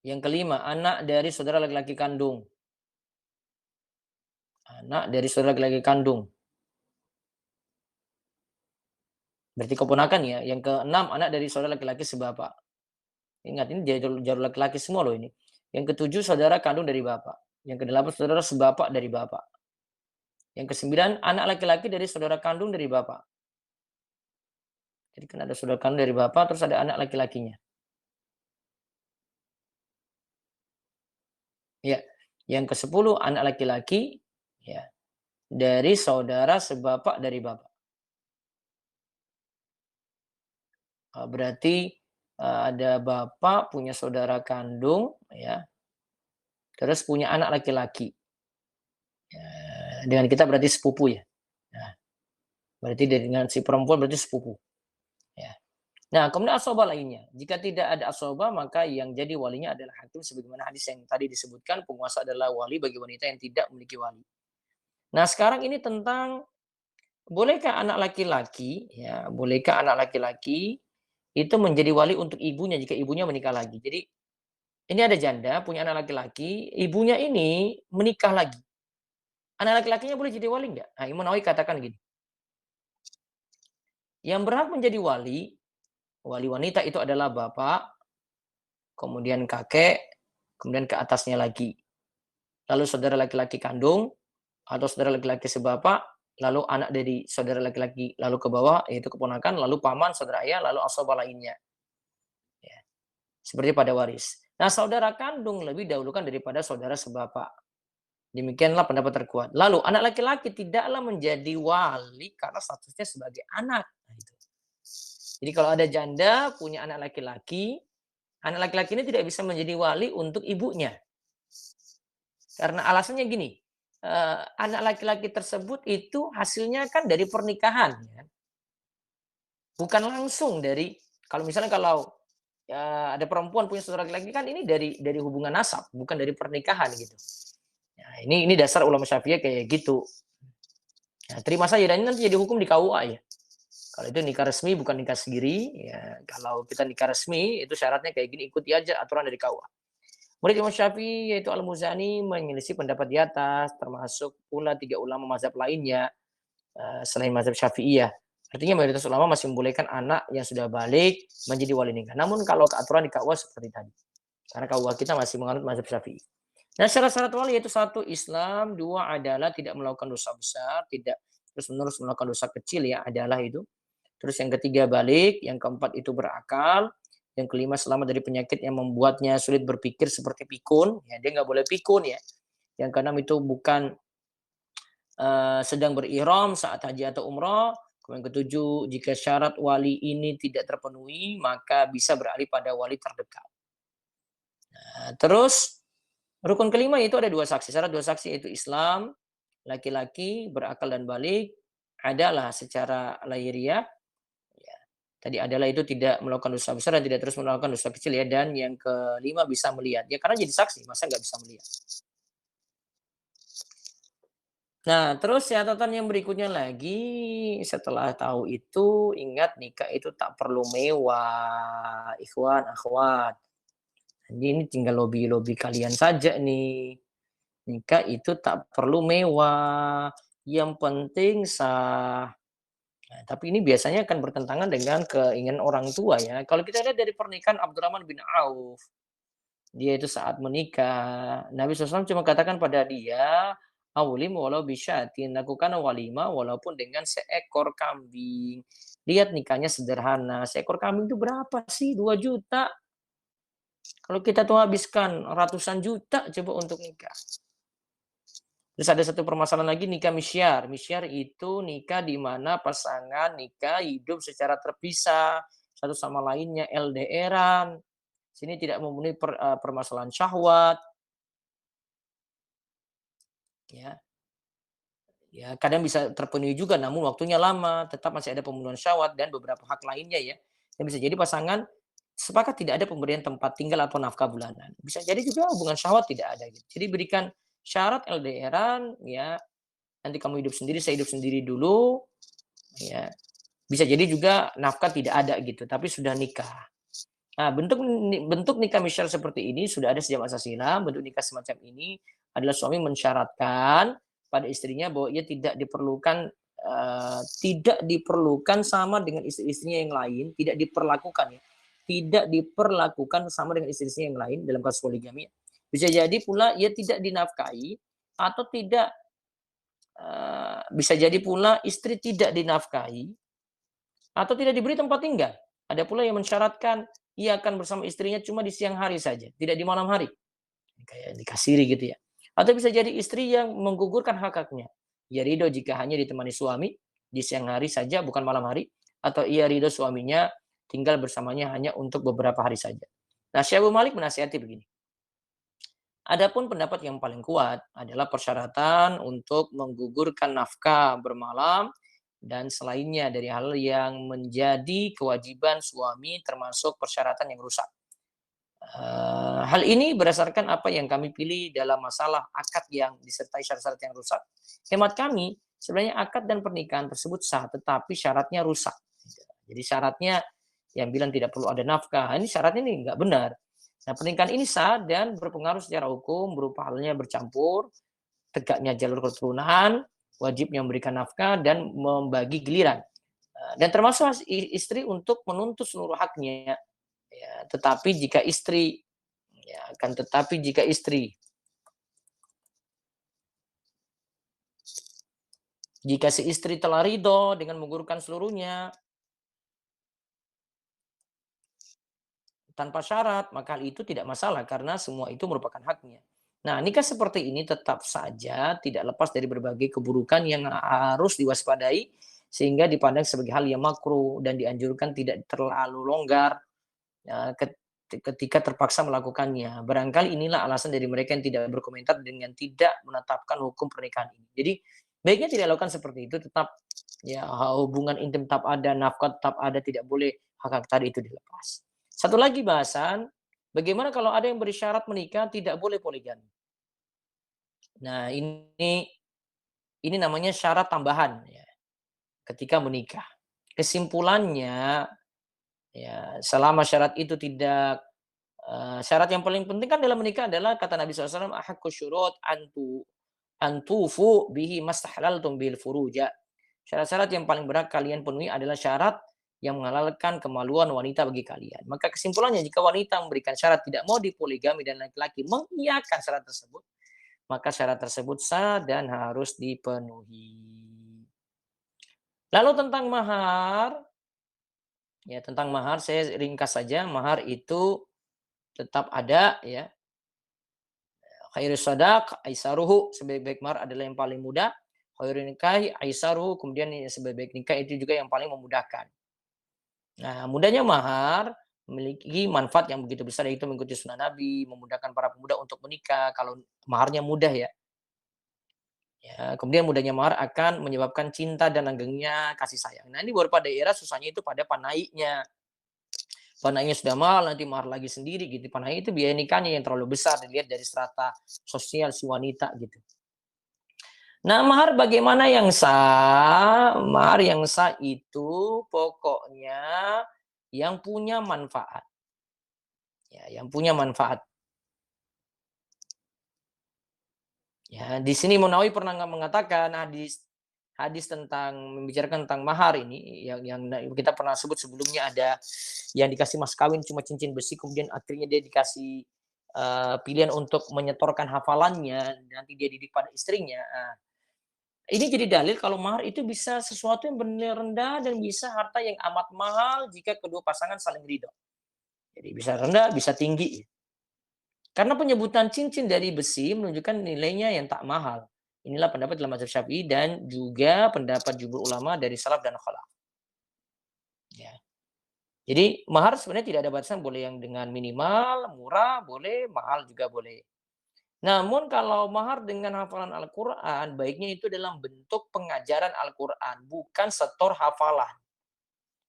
Yang kelima anak dari saudara laki-laki kandung. Anak dari saudara laki-laki kandung. Berarti keponakan ya. Yang keenam anak dari saudara laki-laki sebapak. Ingat ini jalur laki-laki semua loh ini. Yang ketujuh saudara kandung dari bapak. Yang kedelapan saudara sebapak dari bapak. Yang kesembilan anak laki-laki dari saudara kandung dari bapak. Jadi kan ada saudara kandung dari bapak terus ada anak laki-lakinya. Ya. Yang ke-10 anak laki-laki ya dari saudara sebapak dari bapak. Berarti ada bapak punya saudara kandung ya. Terus punya anak laki-laki. Ya, dengan kita berarti sepupu ya. Nah, berarti dengan si perempuan berarti sepupu. Ya. Nah, kemudian asobah lainnya. Jika tidak ada asobah, maka yang jadi walinya adalah hakim sebagaimana hadis yang tadi disebutkan, penguasa adalah wali bagi wanita yang tidak memiliki wali. Nah, sekarang ini tentang bolehkah anak laki-laki ya, bolehkah anak laki-laki itu menjadi wali untuk ibunya jika ibunya menikah lagi. Jadi ini ada janda punya anak laki-laki, ibunya ini menikah lagi. Anak laki-lakinya boleh jadi wali enggak? Nah, Imam Nawawi katakan gini. Yang berhak menjadi wali wanita itu adalah bapak, kemudian kakek, kemudian ke atasnya lagi. Lalu saudara laki-laki kandung, atau saudara laki-laki sebapak, lalu anak dari saudara laki-laki, lalu ke bawah, yaitu keponakan, lalu paman, saudara ayah, lalu asobah lainnya. Ya. Seperti pada waris. Nah, saudara kandung lebih dahulukan daripada saudara sebapak. Demikianlah pendapat terkuat. Lalu, anak laki-laki tidaklah menjadi wali karena statusnya sebagai anak. Nah, itu. Jadi kalau ada janda punya anak laki-laki ini tidak bisa menjadi wali untuk ibunya. Karena alasannya gini, anak laki-laki tersebut itu hasilnya kan dari pernikahan. Ya. Bukan langsung dari, kalau misalnya kalau ada perempuan punya saudara laki-laki kan ini dari hubungan nasab, bukan dari pernikahan gitu. Ya, ini dasar ulama Syafi'iyah kayak gitu. Ya, terima saja dan ini nanti jadi hukum di KUA ya. Kalau itu nikah resmi bukan nikah sendiri, ya kalau kita nikah resmi itu syaratnya kayak gini, ikuti aja aturan dari KUA. Murid Imam Syafi'i yaitu Al-Muzani menyelisih pendapat di atas, termasuk pula 3 ulama mazhab lainnya selain mazhab Syafi'iyah. Artinya mayoritas ulama masih membolehkan anak yang sudah balik menjadi wali nikah. Namun kalau aturan di KUA seperti tadi. Karena KUA kita masih menganut mazhab Syafi'i. Nah, syarat-syarat wali yaitu 1 Islam, 2 adalah tidak melakukan dosa besar, tidak terus-menerus melakukan dosa kecil ya, adalah itu. Terus yang ketiga balik, yang keempat itu berakal, yang kelima selamat dari penyakit yang membuatnya sulit berpikir seperti pikun, ya dia nggak boleh pikun ya. Yang keenam itu bukan sedang berihram saat haji atau umroh. Kemudian ketujuh, jika syarat wali ini tidak terpenuhi, maka bisa beralih pada wali terdekat. Nah, terus rukun kelima itu ada 2 saksi. Syarat 2 saksi yaitu Islam, laki-laki berakal dan balik, adalah secara lahiriah. Tadi adalah itu tidak melakukan dosa besar dan tidak terus melakukan dosa kecil ya. Dan yang kelima bisa melihat. Ya karena jadi saksi, masa nggak bisa melihat. Nah, terus catatan yang berikutnya lagi, setelah tahu itu, ingat nikah itu tak perlu mewah, ikhwan, akhwat. Jadi ini tinggal lobby-lobby kalian saja nih. Nikah itu tak perlu mewah, yang penting sah. Nah, tapi ini biasanya akan bertentangan dengan keinginan orang tua ya. Kalau kita lihat dari pernikahan Abdurrahman bin Auf, dia itu saat menikah, Nabi SAW cuma katakan pada dia, "Awlim walau bisyatin," lakukan walimah walaupun dengan seekor kambing. Lihat nikahnya sederhana. Seekor kambing itu berapa sih? 2 juta. Kalau kita tuh habiskan ratusan juta coba untuk nikah. Terus ada satu permasalahan lagi nikah misyar. Misyar itu nikah di mana pasangan nikah hidup secara terpisah, satu sama lainnya LDRan. Sini tidak memenuhi permasalahan syahwat, ya. Ya, kadang bisa terpenuhi juga namun waktunya lama, tetap masih ada pemenuhan syahwat dan beberapa hak lainnya ya. Yang bisa jadi pasangan sepakat tidak ada pemberian tempat tinggal atau nafkah bulanan. Bisa jadi juga hubungan syahwat tidak ada gitu. Jadi berikan syarat LDRan ya, nanti kamu hidup sendiri, saya hidup sendiri dulu ya. Bisa jadi juga nafkah tidak ada gitu, tapi sudah nikah. Nah, bentuk nikah misyar seperti ini sudah ada sejak masa silam. Bentuk nikah semacam ini adalah suami mensyaratkan pada istrinya bahwa ia tidak diperlukan sama dengan istri-istrinya yang lain, tidak diperlakukan ya. Tidak diperlakukan sama dengan istri-istrinya yang lain dalam kasus poligami. Bisa jadi pula ia tidak dinafkahi atau tidak bisa jadi pula istri tidak dinafkahi atau tidak diberi tempat tinggal. Ada pula yang mensyaratkan ia akan bersama istrinya cuma di siang hari saja, tidak di malam hari. Kayak dikasiri gitu ya. Atau bisa jadi istri yang menggugurkan hak-haknya. Ia ridho jika hanya ditemani suami di siang hari saja, bukan malam hari. Atau ia ridho suaminya tinggal bersamanya hanya untuk beberapa hari saja. Nah, Syekh Abu Malik menasihati begini. Adapun pendapat yang paling kuat adalah persyaratan untuk menggugurkan nafkah bermalam dan selainnya dari hal yang menjadi kewajiban suami termasuk persyaratan yang rusak. Hal ini berdasarkan apa yang kami pilih dalam masalah akad yang disertai syarat-syarat yang rusak. Hemat kami, sebenarnya akad dan pernikahan tersebut sah, tetapi syaratnya rusak. Jadi syaratnya yang bilang tidak perlu ada nafkah, ini syaratnya ini nggak benar. Nah, pernikahan ini sah dan berpengaruh secara hukum berupa halnya bercampur, tegaknya jalur keturunan, wajibnya memberikan nafkah dan membagi giliran. Dan termasuk istri untuk menuntut seluruh haknya. Ya, tetapi jika istri ya, akan tetapi jika istri jika si istri telah ridho dengan menggugurkan seluruhnya tanpa syarat, maka hal itu tidak masalah karena semua itu merupakan haknya. Nah, nikah seperti ini tetap saja tidak lepas dari berbagai keburukan yang harus diwaspadai sehingga dipandang sebagai hal yang makruh dan dianjurkan tidak terlalu longgar ya, ketika terpaksa melakukannya. Barangkali inilah alasan dari mereka yang tidak berkomentar dengan tidak menetapkan hukum pernikahan ini. Jadi baiknya tidak lakukan seperti itu, tetap ya hubungan intim tetap ada, nafkah tetap ada, tidak boleh hak-hak tadi itu dilepas. Satu lagi bahasan, bagaimana kalau ada yang bersyarat menikah tidak boleh poligami. Nah, ini namanya syarat tambahan ya ketika menikah. Kesimpulannya ya selama syarat itu tidak syarat yang paling penting kan dalam menikah adalah kata Nabi SAW, "Ahaqqus syurut antufu bihi mastahlaltum bil furuja." Syarat-syarat yang paling berat kalian penuhi adalah syarat yang menghalalkan kemaluan wanita bagi kalian. Maka kesimpulannya jika wanita memberikan syarat tidak mau dipoligami dan laki-laki mengiyakan syarat tersebut, maka syarat tersebut sah dan harus dipenuhi. Lalu tentang mahar, ya tentang mahar saya ringkas saja, mahar itu tetap ada ya. Khairus sadaq aisaruhu, sebaik-baik mahar adalah yang paling mudah. Khairun nikahi aisaruhu, kemudian sebaik-baik nikah itu juga yang paling memudahkan. Nah, mudahnya mahar memiliki manfaat yang begitu besar yaitu mengikuti sunnah Nabi, memudahkan para pemuda untuk menikah kalau maharnya mudah ya. Ya, kemudian mudahnya mahar akan menyebabkan cinta dan langgengnya kasih sayang. Nah, ini beberapa daerah susahnya itu pada panaiknya. Panaiknya sudah mahal, nanti mahar lagi sendiri gitu. Panaik itu biaya nikahnya yang terlalu besar dilihat dari strata sosial si wanita gitu. Nah, mahar bagaimana yang sah? Mahar yang sah itu pokoknya yang punya manfaat. Ya, yang punya manfaat. Ya, di sini Munawi pernah mengatakan hadis hadis tentang membicarakan tentang mahar ini yang kita pernah sebut sebelumnya ada yang dikasih mas kawin cuma cincin besi kemudian akhirnya dia dikasih pilihan untuk menyetorkan hafalannya nanti dia didik pada istrinya. Nah, ini jadi dalil kalau mahar itu bisa sesuatu yang benar rendah dan bisa harta yang amat mahal jika kedua pasangan saling ridho. Jadi bisa rendah, bisa tinggi. Karena penyebutan cincin dari besi menunjukkan nilainya yang tak mahal. Inilah pendapat dalam mazhab Syafi'i dan juga pendapat jumhur ulama dari salaf dan khalaf. Ya. Jadi mahar sebenarnya tidak ada batasan, boleh yang dengan minimal, murah boleh, mahal juga boleh. Namun kalau mahar dengan hafalan Al-Quran, baiknya itu dalam bentuk pengajaran Al-Quran, bukan setor hafalan.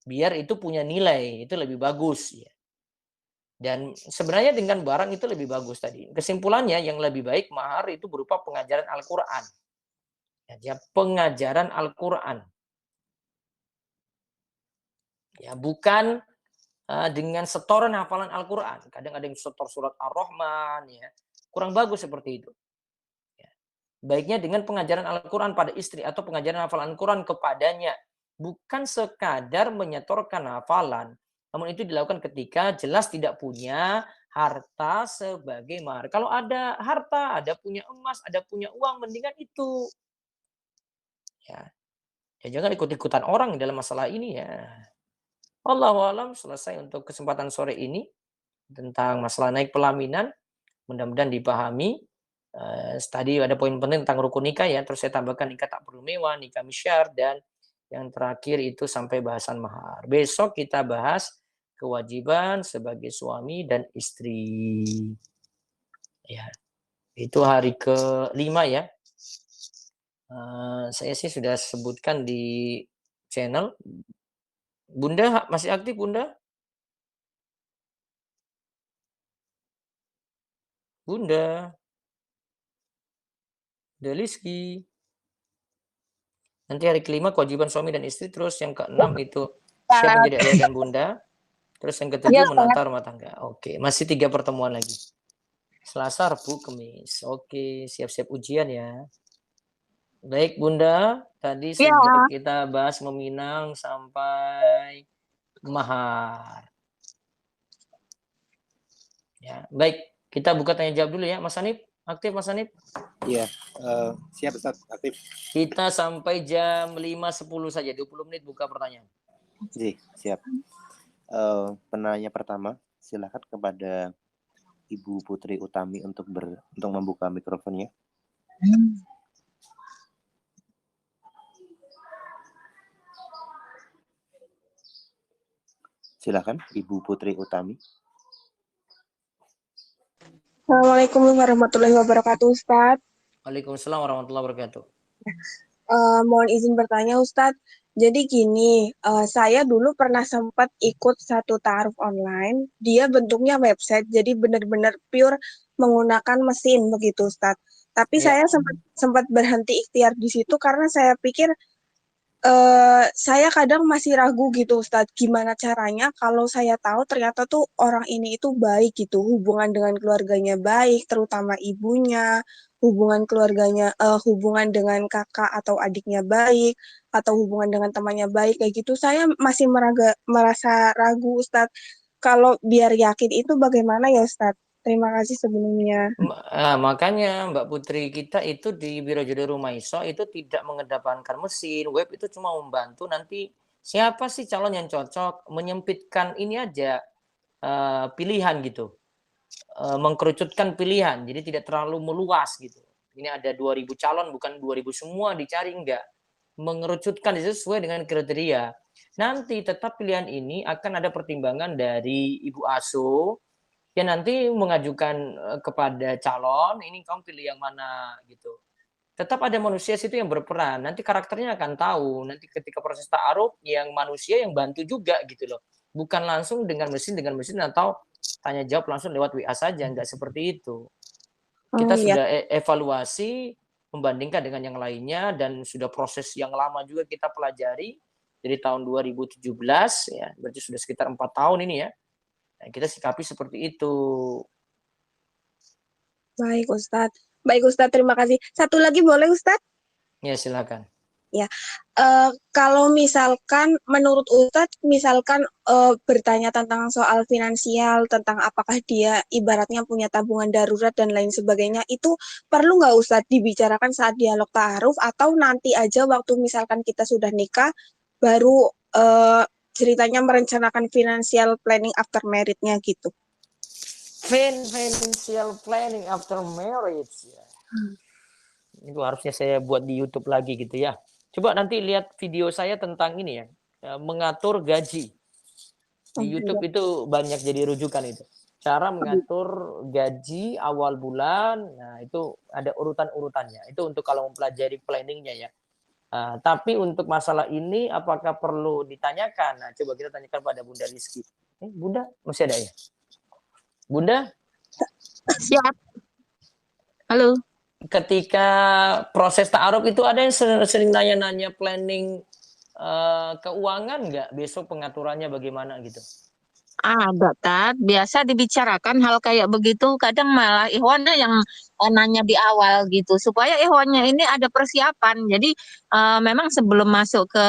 Biar itu punya nilai, itu lebih bagus. Ya. Dan sebenarnya dengan barang itu lebih bagus tadi. Kesimpulannya yang lebih baik mahar itu berupa pengajaran Al-Quran. Ya, pengajaran Al-Quran. Ya, bukan dengan setoran hafalan Al-Quran. Kadang ada yang setor surat Ar-Rahman. Ya. Kurang bagus seperti itu. Ya. Baiknya dengan pengajaran Al-Quran pada istri atau pengajaran hafalan Al-Quran kepadanya. Bukan sekadar menyetorkan hafalan. Namun itu dilakukan ketika jelas tidak punya harta sebagai mahar. Kalau ada harta, ada punya emas, ada punya uang, mendingan itu. Ya, jangan ikut-ikutan orang dalam masalah ini ya. Wallahu alam, selesai untuk kesempatan sore ini tentang masalah naik pelaminan. Mudah-mudahan dipahami. Tadi ada poin penting tentang rukun nikah ya. Terus saya tambahkan nikah tak perlu mewah, nikah misyar, dan yang terakhir itu sampai bahasan mahar. Besok kita bahas kewajiban sebagai suami dan istri. Ya, itu hari ke-5 ya. Saya sih sudah sebutkan di channel. Bunda masih aktif, Bunda? Bunda, Deliski. Nanti hari ke-5 kewajiban suami dan istri, terus yang ke-6 itu siap menjadi ayah dan bunda. Terus yang ke-7 menata rumah tangga. Oke, masih 3 pertemuan lagi. Selasa, Rabu, Kamis. Oke, siap-siap ujian ya. Baik Bunda, tadi sudah kita bahas meminang sampai mahar. Ya, baik, kita buka tanya jawab dulu ya, Mas Hanif. Aktif Mas Hanif? Iya, siap Ustaz, aktif. Kita sampai jam 5.10 saja, 20 menit buka pertanyaan. Ji, siap. Penanya pertama, silakan kepada Ibu Putri Utami untuk membuka mikrofonnya. Silakan Ibu Putri Utami. Assalamualaikum warahmatullahi wabarakatuh, Ustadz. Waalaikumsalam warahmatullahi wabarakatuh. Mohon izin bertanya, Ustadz. Jadi gini, saya dulu pernah sempat ikut satu ta'aruf online. Dia bentuknya website, jadi benar-benar pure menggunakan mesin begitu, Ustadz. Tapi saya sempat berhenti ikhtiar di situ karena saya pikir saya kadang masih ragu gitu, Ustadz, gimana caranya kalau saya tahu ternyata tuh orang ini itu baik gitu, hubungan dengan keluarganya baik, terutama ibunya, hubungan keluarganya, hubungan dengan kakak atau adiknya baik, atau hubungan dengan temannya baik, kayak gitu. Saya masih merasa ragu, Ustadz. Kalau biar yakin itu bagaimana ya, Ustadz? Terima kasih sebelumnya. Makanya Mbak Putri kita itu di Biro Jodoh Rumaiso itu tidak mengedepankan mesin, web itu cuma membantu nanti siapa sih calon yang cocok, menyempitkan ini aja pilihan gitu, mengkerucutkan pilihan, jadi tidak terlalu meluas gitu. Ini ada 2.000 calon, bukan 2.000 semua dicari, enggak. Mengerucutkan sesuai dengan kriteria. Nanti tetap pilihan ini akan ada pertimbangan dari Ibu asuh, ya nanti mengajukan kepada calon, ini kamu pilih yang mana gitu. Tetap ada manusia situ yang berperan. Nanti karakternya akan tahu. Nanti ketika proses ta'aruf yang manusia yang bantu juga gitu loh. Bukan langsung dengan mesin atau tanya jawab langsung lewat WA saja, enggak seperti itu. Kita sudah evaluasi membandingkan dengan yang lainnya dan sudah proses yang lama juga kita pelajari dari tahun 2017 ya, berarti sudah sekitar 4 tahun ini ya. Nah, kita sikapi seperti itu. Baik, Ustadz. Baik, Ustadz. Terima kasih. Satu lagi boleh, Ustadz? Ya, silakan. Ya, kalau misalkan menurut Ustadz, misalkan bertanya tentang soal finansial, tentang apakah dia ibaratnya punya tabungan darurat dan lain sebagainya, itu perlu nggak Ustadz dibicarakan saat dialog ta'aruf atau nanti aja waktu misalkan kita sudah nikah, baru ceritanya merencanakan financial planning after marriage-nya gitu? Financial planning after marriage. Ya. Itu harusnya saya buat di YouTube lagi gitu ya. Coba nanti lihat video saya tentang ini ya, mengatur gaji. Di YouTube itu banyak jadi rujukan itu. Cara mengatur gaji awal bulan, nah itu ada urutan-urutannya. Itu untuk kalau mempelajari planningnya ya. Tapi untuk masalah ini apakah perlu ditanyakan? Nah, coba kita tanyakan pada Bunda Rizky. Bunda masih ada ya? Bunda? Siap. Halo. Ketika proses ta'aruf itu ada yang sering nanya-nanya planning keuangan nggak? Besok pengaturannya bagaimana gitu? Ada, Tat. Biasa dibicarakan hal kayak begitu. Kadang malah Ikhwannya yang nanya di awal gitu. Supaya Ikhwannya ini ada persiapan. Jadi memang sebelum masuk ke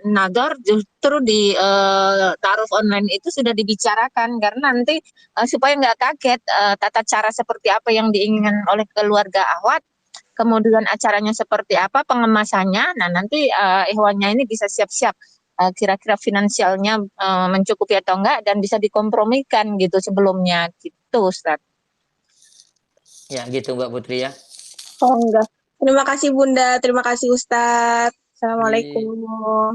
Nador, justru di ta'aruf online itu sudah dibicarakan. Karena nanti supaya nggak kaget tata cara seperti apa yang diinginkan oleh keluarga Ahwat. Kemudian acaranya seperti apa, pengemasannya. Nah, nanti Ikhwannya ini bisa siap-siap. Kira-kira finansialnya mencukupi atau enggak dan bisa dikompromikan gitu sebelumnya gitu Ustaz. Ya gitu Mbak Putri ya. Oh enggak. Terima kasih Bunda, terima kasih Ustadz. Assalamualaikum.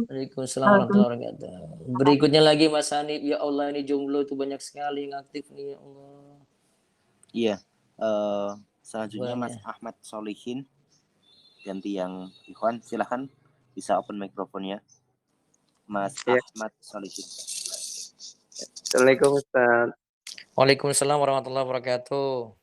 Waalaikumsalam warahmatullahi wabarakatuh. Berikutnya lagi Mas Hanif, ya Allah ini jomblo itu banyak sekali yang aktif nih ya Allah. Iya. Selanjutnya Banyak. Mas Ahmad Solihin, ganti yang Ikhwan, silahkan bisa open mikrofonnya. Mas Ahmad Solihin. Assalamualaikum Ustaz. Waalaikumsalam warahmatullahi wabarakatuh.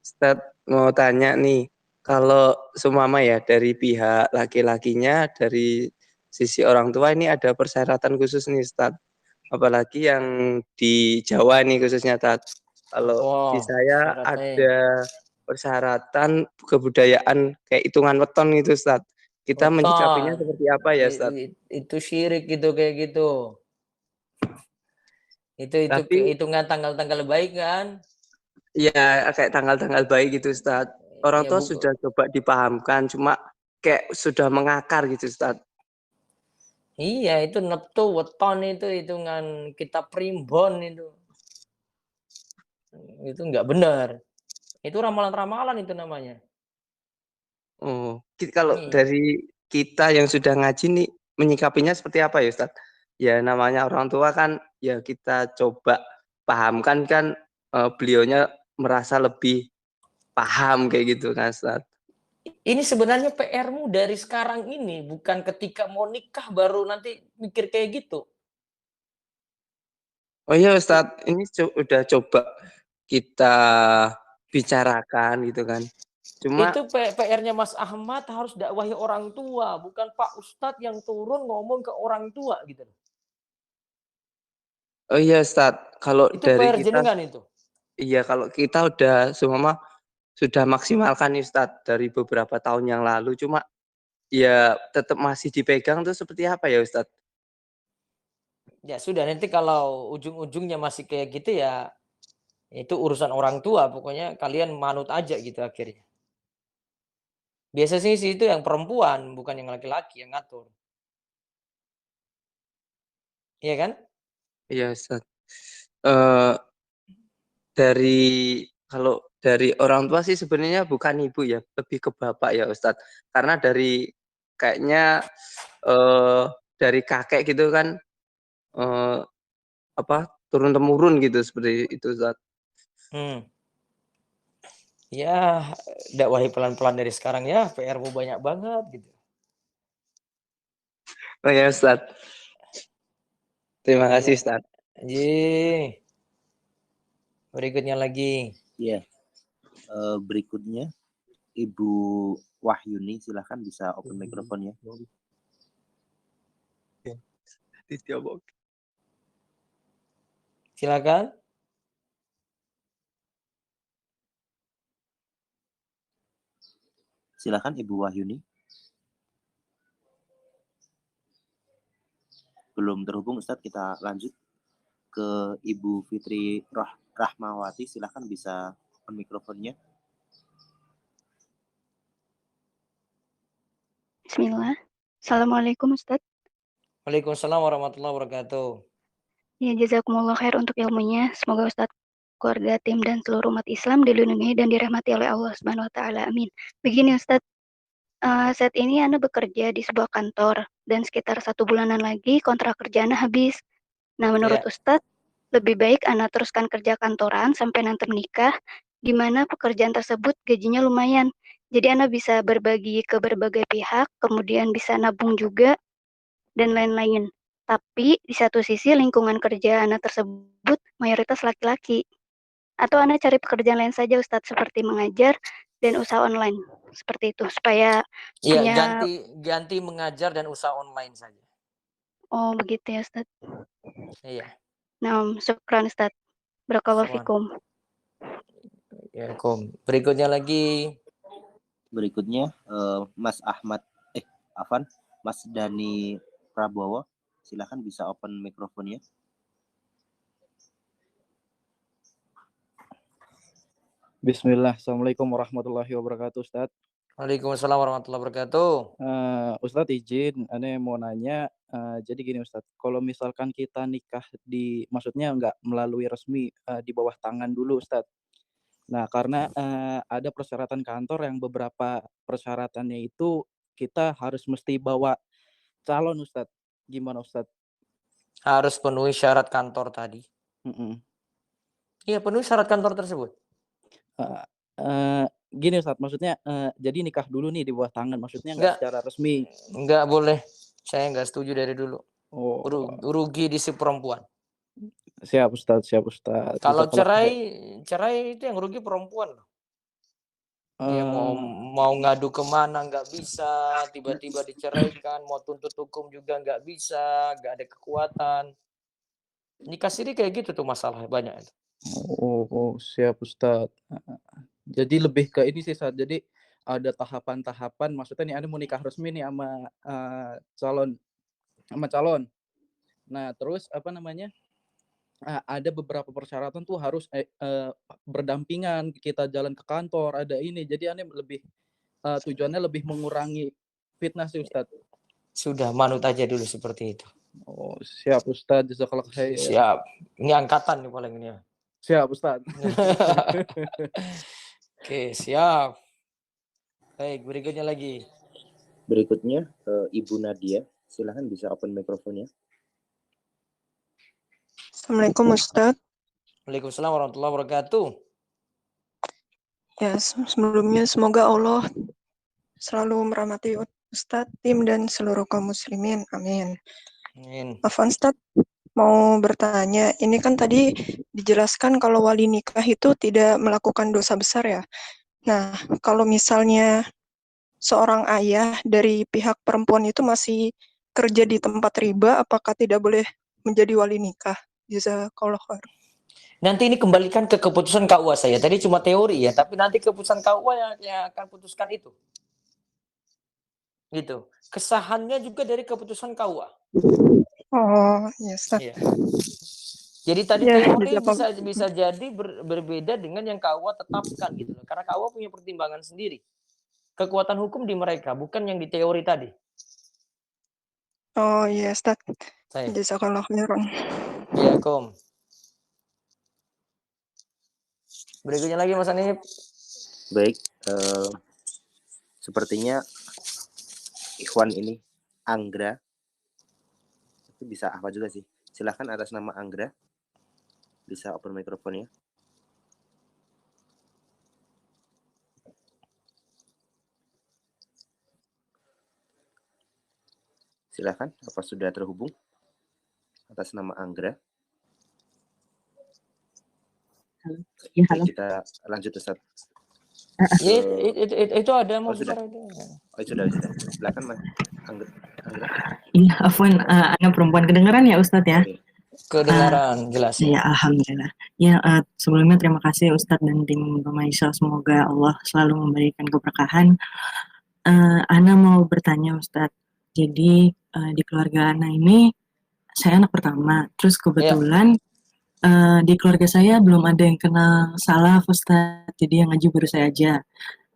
Ustaz mau tanya nih, kalau seumpama ya dari pihak laki-lakinya, dari sisi orang tua ini ada persyaratan khusus nih Ustaz. Apalagi yang di Jawa nih khususnya Ustaz. Kalau di saya ada persyaratan kebudayaan kayak hitungan weton gitu Ustaz. Kita menyikapinya seperti apa ya Ustaz? Itu syirik gitu kayak gitu. Itu Tapi hitungan tanggal-tanggal baik kan? iya, kayak tanggal-tanggal baik gitu Ustaz. Orang Ya, tua sudah coba dipahamkan, cuma kayak sudah mengakar gitu Ustaz. Iya, itu neptu weton itu hitungan kita primbon itu. Itu nggak benar. Itu ramalan-ramalan itu namanya. Oh, kalau dari kita yang sudah ngaji nih menyikapinya seperti apa ya Ustaz? Ya namanya orang tua kan ya kita coba pahamkan kan beliaunya merasa lebih paham kayak gitu kan Ustaz. Ini sebenarnya PR-mu dari sekarang ini, bukan ketika mau nikah baru nanti mikir kayak gitu. Oh iya Ustaz, ini udah coba kita bicarakan gitu kan. Cuma itu PR-nya Mas Ahmad harus dakwahi orang tua, bukan Pak Ustadz yang turun ngomong ke orang tua gitu. Oh iya Ustaz, kalau itu dari PR kita jenengan itu. Iya, kalau kita udah semua sudah maksimalkan nih Ustaz dari beberapa tahun yang lalu, cuma ya tetap masih dipegang tuh seperti apa ya Ustaz? Ya sudah, nanti kalau ujung-ujungnya masih kayak gitu ya itu urusan orang tua, pokoknya kalian manut aja gitu akhirnya. Biasa sih itu yang perempuan, bukan yang laki-laki yang ngatur. Iya kan? Iya Ustaz. Kalau dari orang tua sih sebenarnya bukan ibu ya, lebih ke bapak ya Ustaz. Karena dari kayaknya dari kakek gitu kan turun temurun gitu seperti itu Ustaz. Ya, dakwahi pelan-pelan dari sekarang ya, PR-mu banyak banget gitu. Oh ya Ustaz. Terima kasih Ustaz. Berikutnya lagi. Iya. Berikutnya Ibu Wahyuni, silahkan bisa open mikrofonnya. Silakan. Silakan Ibu Wahyuni. Belum terhubung Ustadz, kita lanjut ke Ibu Fitri Rahmawati, silahkan bisa open mikrofonnya. Bismillah. Assalamualaikum Ustadz. Waalaikumsalam warahmatullahi wabarakatuh. Ya, jazakumullah khair untuk ilmunya. Semoga Ustadz keluarga, tim, dan seluruh umat Islam dilindungi dan dirahmati oleh Allah Subhanahu wa Ta'ala. Amin. Begini, Ustadz, saat ini Ana bekerja di sebuah kantor dan sekitar 1 bulanan lagi kontrak kerja Ana habis. Nah, menurut Ya. Ustadz, lebih baik Ana teruskan kerja kantoran sampai nanti menikah, di mana pekerjaan tersebut gajinya lumayan. Jadi Ana bisa berbagi ke berbagai pihak, kemudian bisa nabung juga, dan lain-lain. Tapi di satu sisi lingkungan kerja Ana tersebut mayoritas laki-laki. Atau Ana cari pekerjaan lain saja Ustadz, seperti mengajar dan usaha online. Seperti itu, supaya Iya, punya... ganti mengajar dan usaha online saja. Oh, begitu ya Ustadz. Iya. Nah, syukran Ustadz. Barakallahu Syukran. fikum. Ya, Kom. Berikutnya lagi. Berikutnya Mas Ahmad Afan, Mas Dani Prabowo, silakan bisa open mikrofonnya. Bismillah, Assalamualaikum warahmatullahi wabarakatuh, Ustadz. Waalaikumsalam warahmatullahi wabarakatuh. Ustadz izin, Ane mau nanya, jadi gini Ustadz, kalau misalkan kita nikah maksudnya nggak melalui resmi, di bawah tangan dulu Ustadz. Nah, karena ada persyaratan kantor yang beberapa persyaratannya itu kita harus mesti bawa calon Ustadz. Gimana Ustadz? Harus penuhi syarat kantor tadi. Iya, penuhi syarat kantor tersebut. Gini Ustadz, maksudnya jadi nikah dulu nih di bawah tangan, maksudnya nggak secara resmi. Nggak boleh. Saya nggak setuju dari dulu. Oh, Rugi di si perempuan. siap Ustadz. Kalau cerai itu yang rugi perempuan loh. Dia mau ngadu kemana nggak bisa, tiba-tiba diceraikan, mau tuntut hukum juga nggak bisa, nggak ada kekuatan. Nikah siri kayak gitu tuh masalah banyak. Oh, siap Ustadz. Jadi lebih ke ini sih Ustadz. Jadi ada tahapan-tahapan, maksudnya nih Anda mau nikah resmi nih sama calon. Nah, terus apa namanya? Ada beberapa persyaratan tuh harus berdampingan, kita jalan ke kantor, ada ini. Jadi Anda lebih tujuannya lebih mengurangi fitnah sih Ustadz. Sudah, manut aja dulu seperti itu. Oh, siap Ustadz. Jazakallah khair. Siap. Ini angkatan nih paling ini. Siap Ustadz. Oke, siap. Baik, berikutnya lagi. Berikutnya Ibu Nadia, silahkan bisa open mikrofonnya. Assalamualaikum Ustadz. Waalaikumsalam warahmatullahi wabarakatuh. Ya, sebelumnya semoga Allah selalu merahmati Ustadz, tim, dan seluruh kaum muslimin. Amin. Amin. Afwan Ustadz, mau bertanya, ini kan tadi dijelaskan kalau wali nikah itu tidak melakukan dosa besar ya. Nah, kalau misalnya seorang ayah dari pihak perempuan itu masih kerja di tempat riba, apakah tidak boleh menjadi wali nikah? Jazakallah khair. Nanti ini kembalikan ke keputusan KUA saya. Tadi cuma teori ya, tapi nanti keputusan KUA yang akan putuskan itu. Gitu. Kesahannya juga dari keputusan KUA. Oh, yes. Ya. Jadi tadi Ya, teori bisa jadi berbeda dengan yang KUA tetapkan gitu loh. Karena KUA punya pertimbangan sendiri. Kekuatan hukum di mereka, bukan yang di teori tadi. Oh iya, Ustaz. Jazakallah khairan. Iya, Kom. Berikutnya lagi Mas Anip. Baik, sepertinya Ikhwan ini Anggra itu bisa apa juga sih? Silahkan atas nama Anggra bisa open mikrofonnya. Silahkan, apa sudah terhubung atas nama Anggra? Ya, halo. Kita lanjut Ustaz. Itu ada mau sudah. Sudah. Silakan Mas Anggra. Iya, Afwan, Anda perempuan kedengaran ya Ustadz ya? Kedengaran, jelas. Ya, alhamdulillah. Ya, sebelumnya terima kasih Ustadz dan tim Pemaisal. Semoga Allah selalu memberikan keberkahan. Ana mau bertanya Ustadz. Jadi di keluarga Ana ini saya anak pertama. Terus kebetulan di keluarga saya belum ada yang kena salaf Ustadz. Jadi yang ngaji baru saya aja.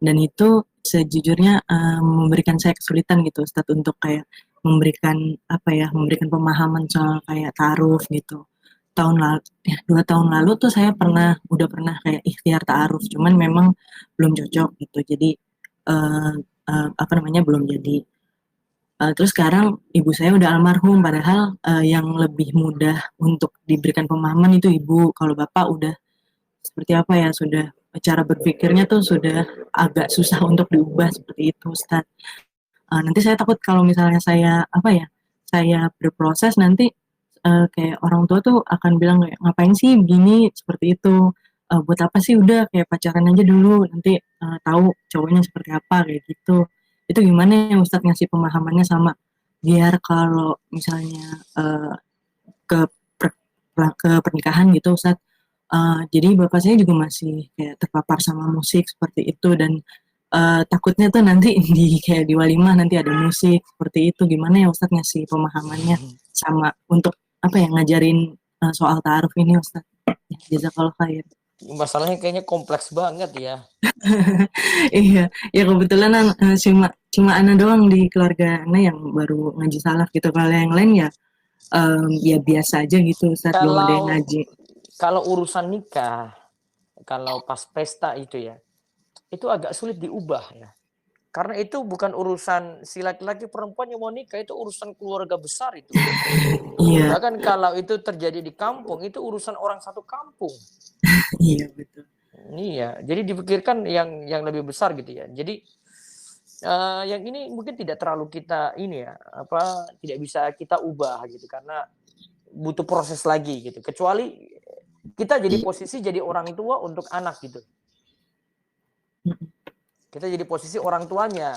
Dan itu sejujurnya memberikan saya kesulitan gitu Ustadz untuk kayak memberikan pemahaman soal kayak ta'aruf gitu. 2 tahun lalu tuh saya udah pernah kayak ikhtiar ta'aruf, cuman memang belum cocok gitu. Jadi apa namanya, belum jadi. Terus sekarang ibu saya udah almarhum, padahal yang lebih mudah untuk diberikan pemahaman itu ibu. Kalau bapak udah seperti apa ya, sudah cara berpikirnya tuh sudah agak susah untuk diubah seperti itu, Ustaz. Nanti saya takut kalau misalnya saya apa ya, saya berproses nanti kayak orang tua tuh akan bilang kayak ngapain sih begini seperti itu, buat apa sih udah kayak pacaran aja dulu nanti tahu cowoknya seperti apa kayak gitu. Itu gimana ya Ustadz ngasih pemahamannya sama biar kalau misalnya ke ke pernikahan gitu Ustadz, jadi bapak saya juga masih kayak terpapar sama musik seperti itu dan takutnya tuh nanti kayak di walimah nanti ada musik seperti itu. Gimana ya Ustadz ngasih pemahamannya sama untuk apa ya, ngajarin soal ta'aruf ini Ustadz. Jazakallah khair. Masalahnya kayaknya kompleks banget ya. Iya, ya kebetulan cuma Ana doang di keluarga Ana yang baru ngaji salaf gitu. Kalau yang lain ya ya biasa aja gitu Ustadz, belum ada yang ngaji. Kalau urusan nikah, kalau pas pesta itu ya, itu agak sulit diubah ya. Karena itu bukan urusan si laki-laki perempuan yang mau nikah, itu urusan keluarga besar itu. Iya. Bahkan kalau itu terjadi di kampung, itu urusan orang satu kampung. Iya betul. Iya, jadi dipikirkan yang lebih besar gitu ya. Jadi yang ini mungkin tidak terlalu kita ini ya, tidak bisa kita ubah gitu karena butuh proses lagi gitu. Kecuali kita jadi posisi jadi orang tua untuk anak gitu. Kita jadi posisi orang tuanya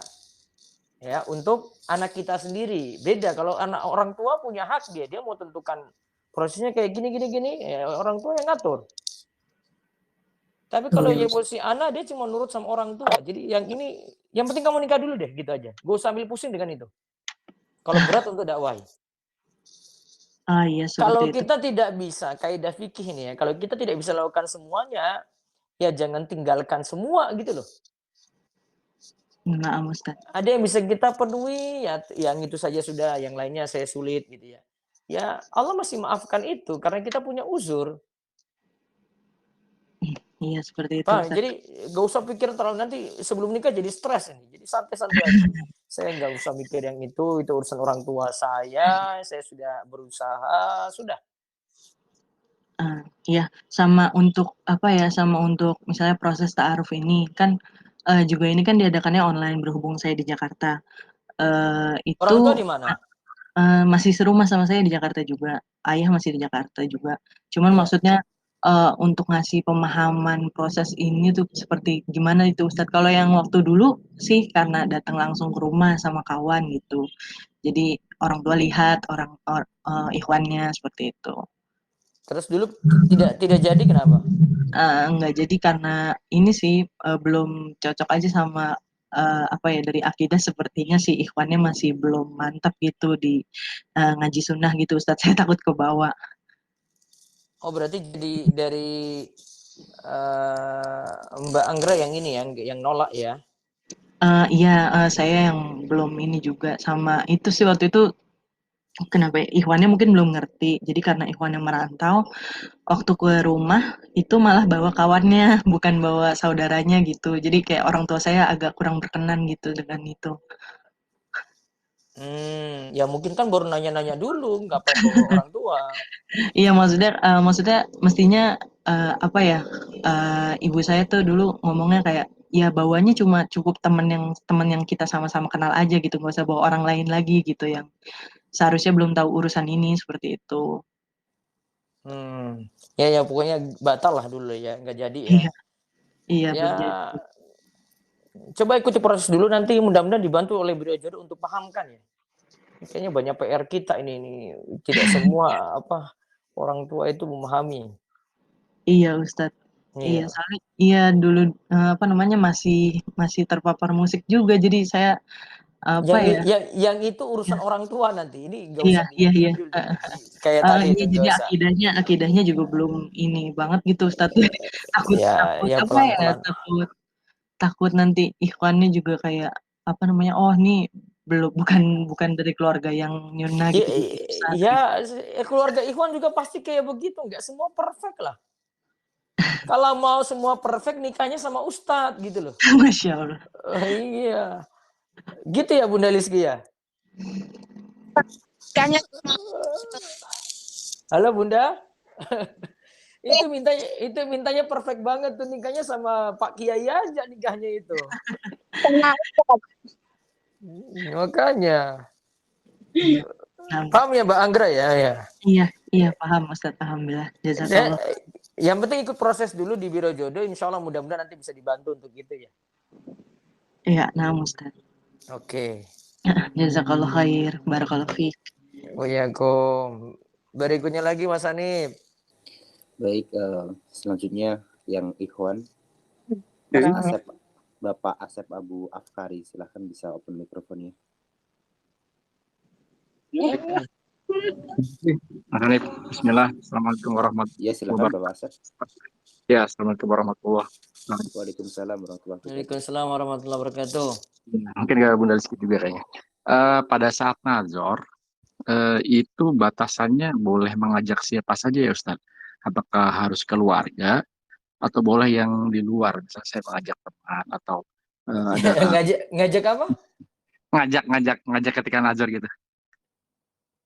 ya untuk anak kita sendiri. Beda kalau anak orang tua punya hak, dia mau tentukan prosesnya kayak gini ya, orang tua yang ngatur. Tapi kalau yang posisi anak, dia cuma nurut sama orang tua. Jadi yang penting kamu nikah dulu deh gitu aja. Gak usah ambil pusing dengan itu. Kalau berat untuk dakwah. Iya, kalau itu. kita tidak bisa kaidah fikih ini ya, kalau kita tidak bisa lakukan semuanya, ya jangan tinggalkan semua gitu loh. Maaf Ustaz. Ada yang bisa kita penuhi ya, yang itu saja sudah, yang lainnya saya sulit gitu ya. Ya Allah masih maafkan itu karena kita punya uzur. Iya seperti itu. Pak, jadi gak usah pikir terlalu, nanti sebelum nikah jadi stres ini. Jadi santai-santai aja. Saya nggak usah mikir yang itu urusan orang tua saya sudah berusaha, sudah. Iya, sama untuk apa ya, sama untuk misalnya proses ta'aruf ini kan juga ini kan diadakannya online berhubung saya di Jakarta. Itu orang tua di mana? Masih serumah sama saya di Jakarta juga. Ayah masih di Jakarta juga. Cuman maksudnya untuk ngasih pemahaman proses ini tuh seperti gimana itu Ustadz. Kalau yang waktu dulu sih karena datang langsung ke rumah sama kawan gitu. Jadi orang tua lihat ikhwannya seperti itu. Terus dulu tidak jadi kenapa? Enggak jadi karena ini sih belum cocok aja sama apa ya, dari akidah sepertinya si ikhwannya masih belum mantap gitu di ngaji sunnah gitu Ustadz. Saya takut kebawa. Oh berarti jadi dari Mbak Anggra yang ini yang nolak ya? Iya, saya yang belum ini juga sama itu sih waktu itu. Kenapa ya? Ikhwannya mungkin belum ngerti. Jadi karena ikhwannya merantau, waktu ke rumah itu malah bawa kawannya, bukan bawa saudaranya gitu. Jadi kayak orang tua saya agak kurang berkenan gitu dengan itu. Ya mungkin kan baru nanya-nanya dulu, ngapain bawa orang tua? Iya maksudnya mestinya apa ya? Ibu saya tuh dulu ngomongnya kayak ya bawanya cuma cukup teman yang kita sama-sama kenal aja gitu, nggak usah bawa orang lain lagi gitu yang seharusnya belum tahu urusan ini seperti itu. Ya pokoknya batal lah dulu ya, nggak jadi ya. Iya ya, coba ikuti proses dulu, nanti mudah-mudahan dibantu oleh beliau jodoh untuk pahamkan ya. Kayaknya banyak PR kita ini tidak semua orang tua itu memahami. Iya Ustadz. Iya soalnya dulu masih terpapar musik juga, jadi saya yang itu urusan orang tua nanti, ini nggak usah dulu. Kayak tadi itu jadi akidahnya juga belum ini banget gitu Ustadz. Takut nanti ikhwannya juga kayak oh nih bukan dari keluarga yang nyuna Ya, gitu Ustaz. ya keluarga Ikhwan juga pasti kayak begitu, nggak semua perfect lah. Kalau mau semua perfect nikahnya sama Ustadz gitu loh. Masya Allah. Iya. Gitu ya Bunda Lizki ya? Kayaknya Halo Bunda? itu mintanya perfect banget tuh, nikahnya sama Pak Kiai aja nikahnya itu. Makanya. Paham ya Mbak Anggra ya? Iya paham Ustaz, alhamdulillah. Jazakallah. Yang penting ikut proses dulu di Biro Jodoh, insya Allah mudah-mudahan nanti bisa dibantu untuk itu ya. Iya, nah Ustaz. Oke. Jazakallah khair, barakallah fiik. Oh ya, berikutnya lagi Mas Hanif. Baik, selanjutnya yang Ikhwan. Bapak Asep Abu Afkari, silahkan bisa open mikrofonnya. Mas Hanif, bismillah. Assalamualaikum warahmatullahi Ya, silakan Bapak Asep. Ya, assalamualaikum warahmatullahi wabarakatuh. Waalaikumsalam warahmatullahi wabarakatuh. Waalaikumsalam warahmatullahi wabarakatuh. Mungkin gak Bunda Rizky juga kayaknya. Pada saat nazar, itu batasannya boleh mengajak siapa saja ya Ustaz? Apakah harus keluarga atau boleh yang di luar? Misalnya saya mengajak teman atau ngajak apa? Ngajak ketika nazar gitu.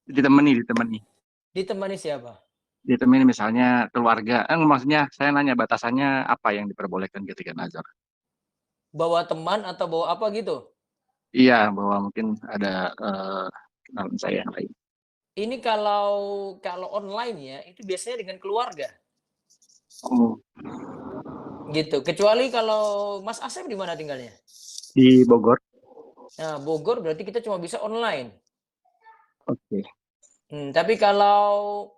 Ditemani. Ditemani siapa? Ditemani misalnya keluarga. Maksudnya saya nanya batasannya apa yang diperbolehkan ketika nazar? Bawa teman atau bawa apa gitu? Iya, bahwa mungkin ada kenalan saya yang lain. Ini kalau online ya, itu biasanya dengan keluarga. Oh. Gitu. Kecuali kalau Mas Asep di mana tinggalnya? Di Bogor. Nah, Bogor berarti kita cuma bisa online. Oke. Tapi kalau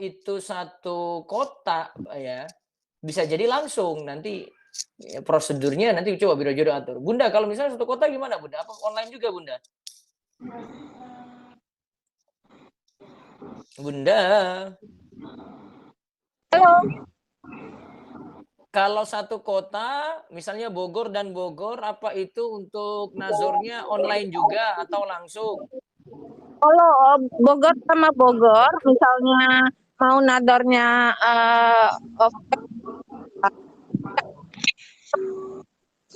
itu satu kota ya, bisa jadi langsung nanti ya, prosedurnya nanti coba Biro Jodoh atur. Bunda, kalau misalnya satu kota gimana Bunda? Apa online juga Bunda? Bunda. Halo. Kalau satu kota, misalnya Bogor dan Bogor, apa itu untuk nazornya online juga atau langsung? Kalau Bogor sama Bogor, misalnya mau nadornya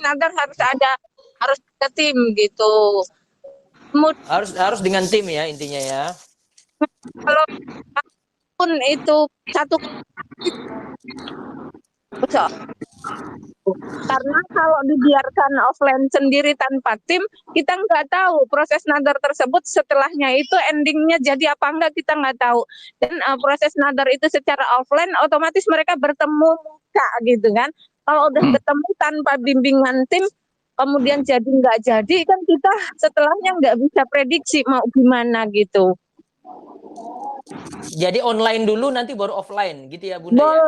nador harus ada tim gitu. Harus dengan tim ya intinya ya. Kalau pun itu satu karena kalau dibiarkan offline sendiri tanpa tim, kita nggak tahu proses nador tersebut setelahnya itu endingnya jadi apa enggak, kita nggak tahu. Dan proses nador itu secara offline otomatis mereka bertemu muka gitu kan. Kalau udah ketemu tanpa bimbingan tim, kemudian jadi nggak jadi, kan kita setelahnya nggak bisa prediksi mau gimana gitu. Jadi online dulu nanti baru offline gitu ya Bunda ya?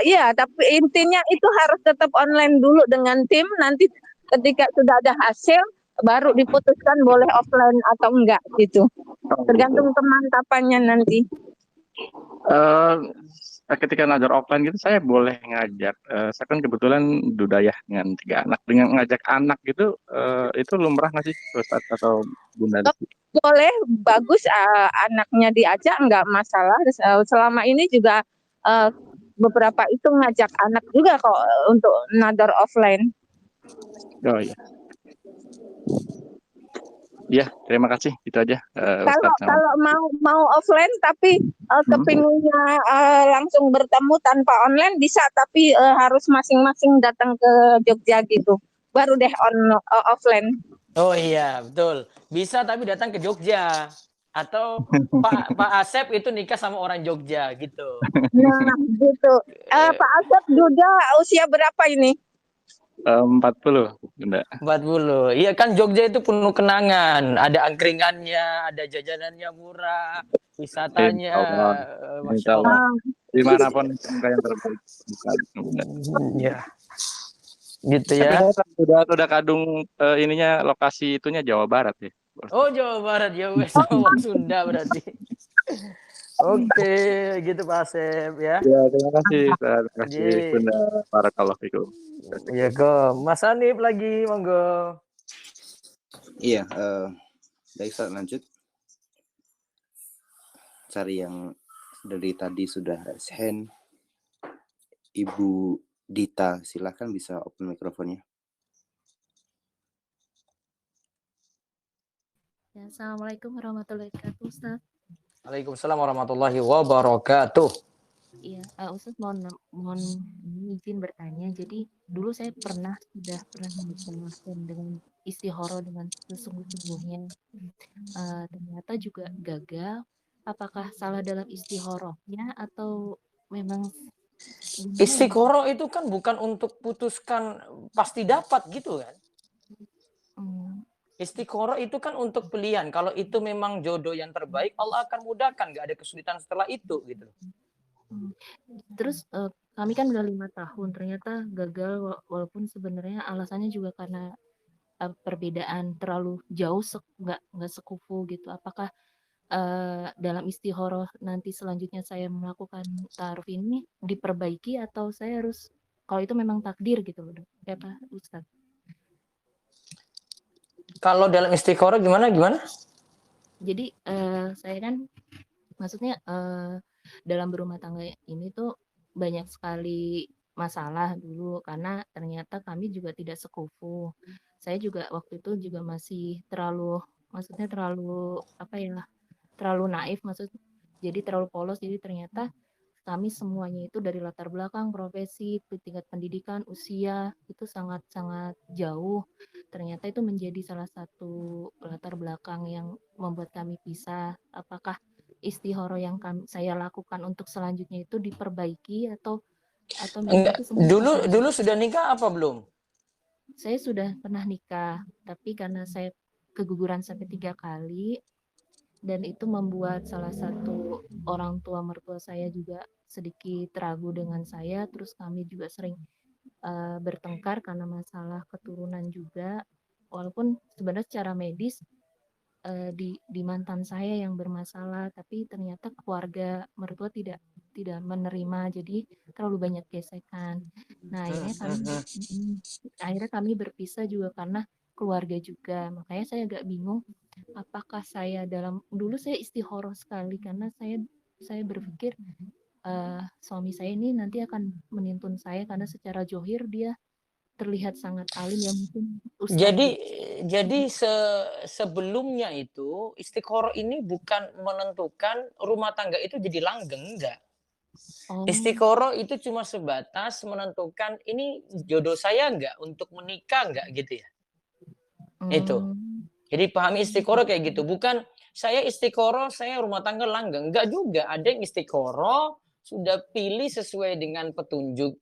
Iya, tapi intinya itu harus tetap online dulu dengan tim, nanti ketika sudah ada hasil baru diputuskan boleh offline atau enggak gitu. Tergantung kemantapannya nanti. Ketika nazar offline gitu saya boleh ngajak, saya kan kebetulan duda ya dengan 3 anak, dengan ngajak anak gitu itu lumrah nggak sih Ustaz atau Bunda? Boleh, bagus, anaknya diajak nggak masalah. Selama ini juga beberapa itu ngajak anak juga kok untuk nador offline. Oh iya. Ya, terima kasih. Itu aja. Kalau mau offline tapi kepinginnya langsung bertemu tanpa online bisa, tapi harus masing-masing datang ke Jogja gitu. Baru deh offline. Oh iya, betul. Bisa tapi datang ke Jogja. Atau Pak Asep itu nikah sama orang Jogja gitu. Nah, gitu. Pak Asep duda usia berapa ini? 40, Bunda. 40. Iya kan Jogja itu penuh kenangan. Ada angkringannya, ada jajanannya murah, wisatanya. Masya Allah. Dimanapun yang terbaik. Ya. Gitu ya. Udah kadung ininya lokasi itunya Jawa Barat ya. Oh Jawa Barat ya, sama Sunda berarti. Oke, gitu Pak Asep ya. Ya, terima kasih. Terima kasih Bunda. Barakallahu fikum. Ya kok, Mas Hanif lagi, monggo. Iya, baik Ustaz, lanjut. Cari yang dari tadi sudah raise hand. Ibu Dita, silakan bisa open mikrofonnya. Ya, Assalamualaikum warahmatullahi wabarakatuh, Ustaz. Waalaikumsalam warahmatullahi wabarakatuh. Iya, Ustaz mohon izin bertanya. Jadi dulu saya sudah pernah menjelaskan dengan istihoroh dengan sesungguh-sungguhnya. Ternyata juga gagal. Apakah salah dalam istihorohnya atau memang gimana ya? Istiqoroh itu kan bukan untuk putuskan pasti dapat gitu kan. Istiqoroh itu kan untuk pilihan. Kalau itu memang jodoh yang terbaik, Allah akan mudahkan. Gak ada kesulitan setelah itu gitu. Terus kami kan udah 5 tahun, ternyata gagal walaupun sebenarnya alasannya juga karena perbedaan terlalu jauh, nggak sekufu gitu. Apakah dalam istihoroh nanti selanjutnya saya melakukan ta'aruf ini diperbaiki atau saya harus, kalau itu memang takdir gitu loh, ya Pak Ustadz? Kalau dalam istiqoroh gimana? Jadi saya kan maksudnya dalam berumah tangga ini tuh banyak sekali masalah dulu karena ternyata kami juga tidak sekufu. Saya juga waktu itu juga masih terlalu terlalu naif, jadi terlalu polos. Jadi ternyata kami semuanya itu dari latar belakang, profesi, tingkat pendidikan, usia itu sangat-sangat jauh. Ternyata itu menjadi salah satu latar belakang yang membuat kami pisah. Apakah istihoroh yang saya lakukan untuk selanjutnya itu diperbaiki atau enggak? Dulu sudah nikah apa belum? Saya sudah pernah nikah, tapi karena saya keguguran sampai 3 kali, dan itu membuat salah satu orang tua mertua saya juga sedikit ragu dengan saya. Terus kami juga sering bertengkar karena masalah keturunan juga, walaupun sebenarnya secara medis di mantan saya yang bermasalah, tapi ternyata keluarga mertua tidak menerima, jadi terlalu banyak gesekan. Nah akhirnya kami berpisah juga karena keluarga juga. Makanya saya agak bingung apakah saya dulu saya istihoroh sekali karena saya berpikir suami saya ini nanti akan menuntun saya karena secara johir dia terlihat sangat alim ya, mungkin ustadz. Jadi sebelumnya itu istiqoroh ini bukan menentukan rumah tangga itu jadi langgeng, enggak. Istiqoroh itu cuma sebatas menentukan ini jodoh saya enggak untuk menikah enggak gitu ya. Itu. Jadi pahami istiqoroh kayak gitu, bukan saya istiqoroh saya rumah tangga langgeng, enggak juga. Ada yang istiqoroh sudah pilih sesuai dengan petunjuk.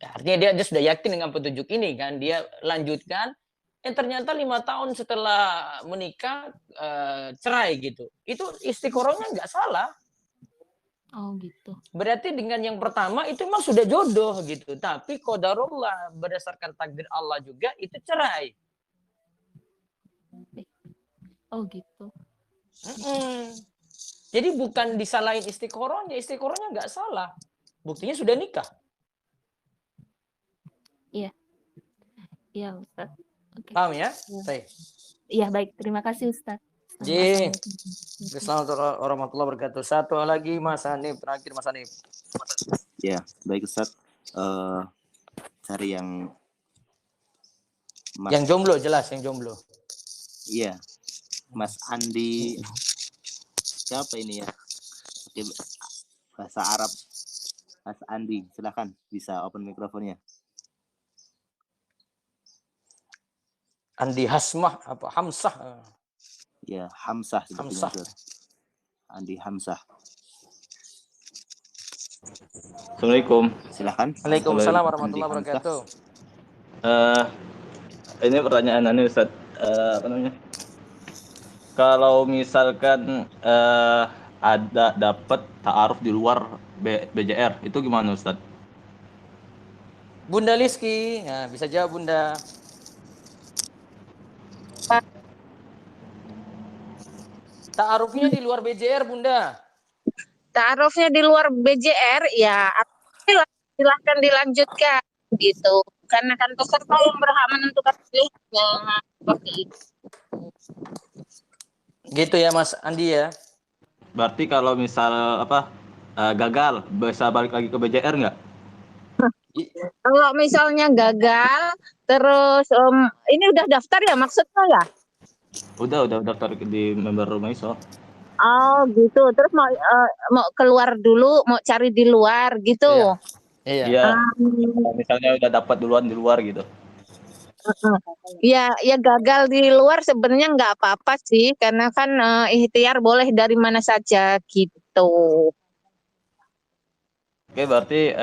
Artinya dia sudah yakin dengan petunjuk ini kan, dia lanjutkan. Ternyata 5 tahun setelah menikah cerai gitu. Itu istiqorohnya nggak salah. Oh gitu. Berarti dengan yang pertama itu memang sudah jodoh gitu. Tapi qadarullah berdasarkan takdir Allah juga itu cerai. Oh gitu. Jadi bukan disalahin istiqorohnya nggak salah. Buktinya sudah nikah. Iya. Iya Ustaz. Okay. Paham ya? Iya baik, terima kasih Ustaz. Assalamualaikum warahmatullahi wabarakatuh. Satu lagi Mas Hanif, terakhir Mas Hanif. Ya, baik Ustaz. Cari yang jomblo, jelas yang jomblo. Iya. Mas Andi. Siapa ini ya? Oke, bahasa Arab. Mas Andi, silakan bisa open mikrofonnya. Andi Hasmah apa Hamsah? Ya, Hamsah sepertinya. Andi Hamsah. Assalamualaikum. Silakan. Waalaikumsalam warahmatullahi wabarakatuh. Ini pertanyaan ini Ustaz, apa namanya? Kalau misalkan ada dapat ta'aruf di luar BJR, itu gimana Ustaz? Bunda Liski, nah, bisa jawab Bunda. Ta'arufnya di luar BJR, Bunda. Ta'arufnya di luar BJR, ya silahkan dilanjutkan gitu. Karena kan peserta yang berhak menentukan pilihannya seperti itu. Gitu ya Mas Andi ya. Berarti kalau misal gagal bisa balik lagi ke BJR nggak? Kalau misalnya gagal, terus ini udah daftar ya maksudnya ya? Udah daftar di member Rumah Iso. Oh gitu. Terus mau keluar dulu, mau cari di luar gitu. Iya. Misalnya udah dapat duluan di luar gitu. Ya gagal di luar sebenarnya nggak apa-apa sih, karena kan ikhtiar boleh dari mana saja gitu. Oke, berarti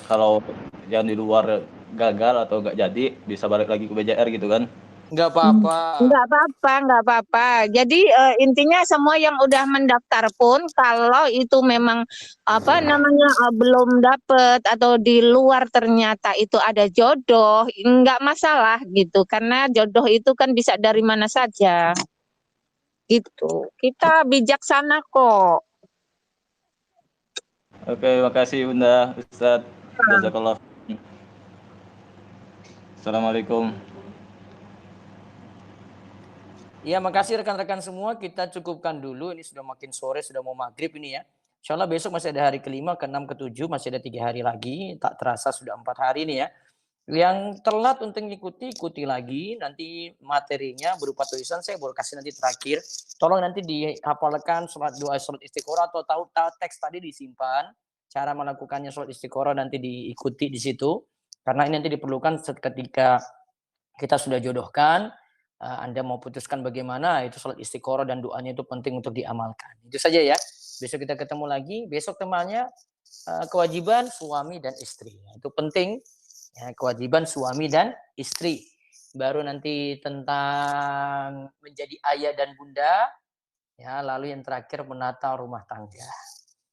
kalau yang di luar gagal atau nggak jadi bisa balik lagi ke BJR gitu kan? Nggak apa-apa. Nggak apa-apa. Jadi intinya semua yang udah mendaftar pun kalau itu memang belum dapet atau di luar ternyata itu ada jodoh, nggak masalah gitu. Karena jodoh itu kan bisa dari mana saja. Gitu. Kita bijaksana kok. Oke, makasih Bunda, Ustadz. Jazakallah. Assalamualaikum. Ya, makasih rekan-rekan semua. Kita cukupkan dulu. Ini sudah makin sore, sudah mau maghrib ini ya. Insya Allah besok masih ada hari ke-5, ke-6, ke-7. Masih ada 3 hari lagi. Tak terasa sudah 4 hari ini ya. Yang telat untuk ikuti lagi. Nanti materinya berupa tulisan saya boleh kasih nanti terakhir. Tolong nanti dihafalkan sholat doa, sholat istiqoroh, atau tahu teks tadi disimpan. Cara melakukannya sholat istiqoroh nanti diikuti di situ. Karena ini nanti diperlukan ketika kita sudah jodohkan. Anda mau putuskan bagaimana, itu sholat istiqoroh dan doanya itu penting untuk diamalkan. Itu saja ya. Besok kita ketemu lagi. Besok temannya kewajiban suami dan istri. Itu penting. Ya, kewajiban suami dan istri. Baru nanti tentang menjadi ayah dan bunda. Ya, lalu yang terakhir menata rumah tangga.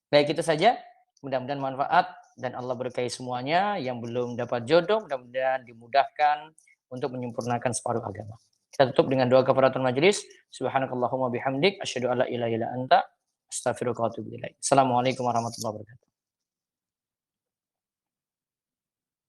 Baik, itu saja. Mudah-mudahan manfaat dan Allah berkahi semuanya. Yang belum dapat jodoh, mudah-mudahan dimudahkan untuk menyempurnakan separuh agama. Kita tutup dengan doa kafaratul majelis. Subhanakallahumma bihamdik asyhadu alla ilaha illa anta astaghfiruka wa atubu ilaik. Assalamualaikum warahmatullahi wabarakatuh.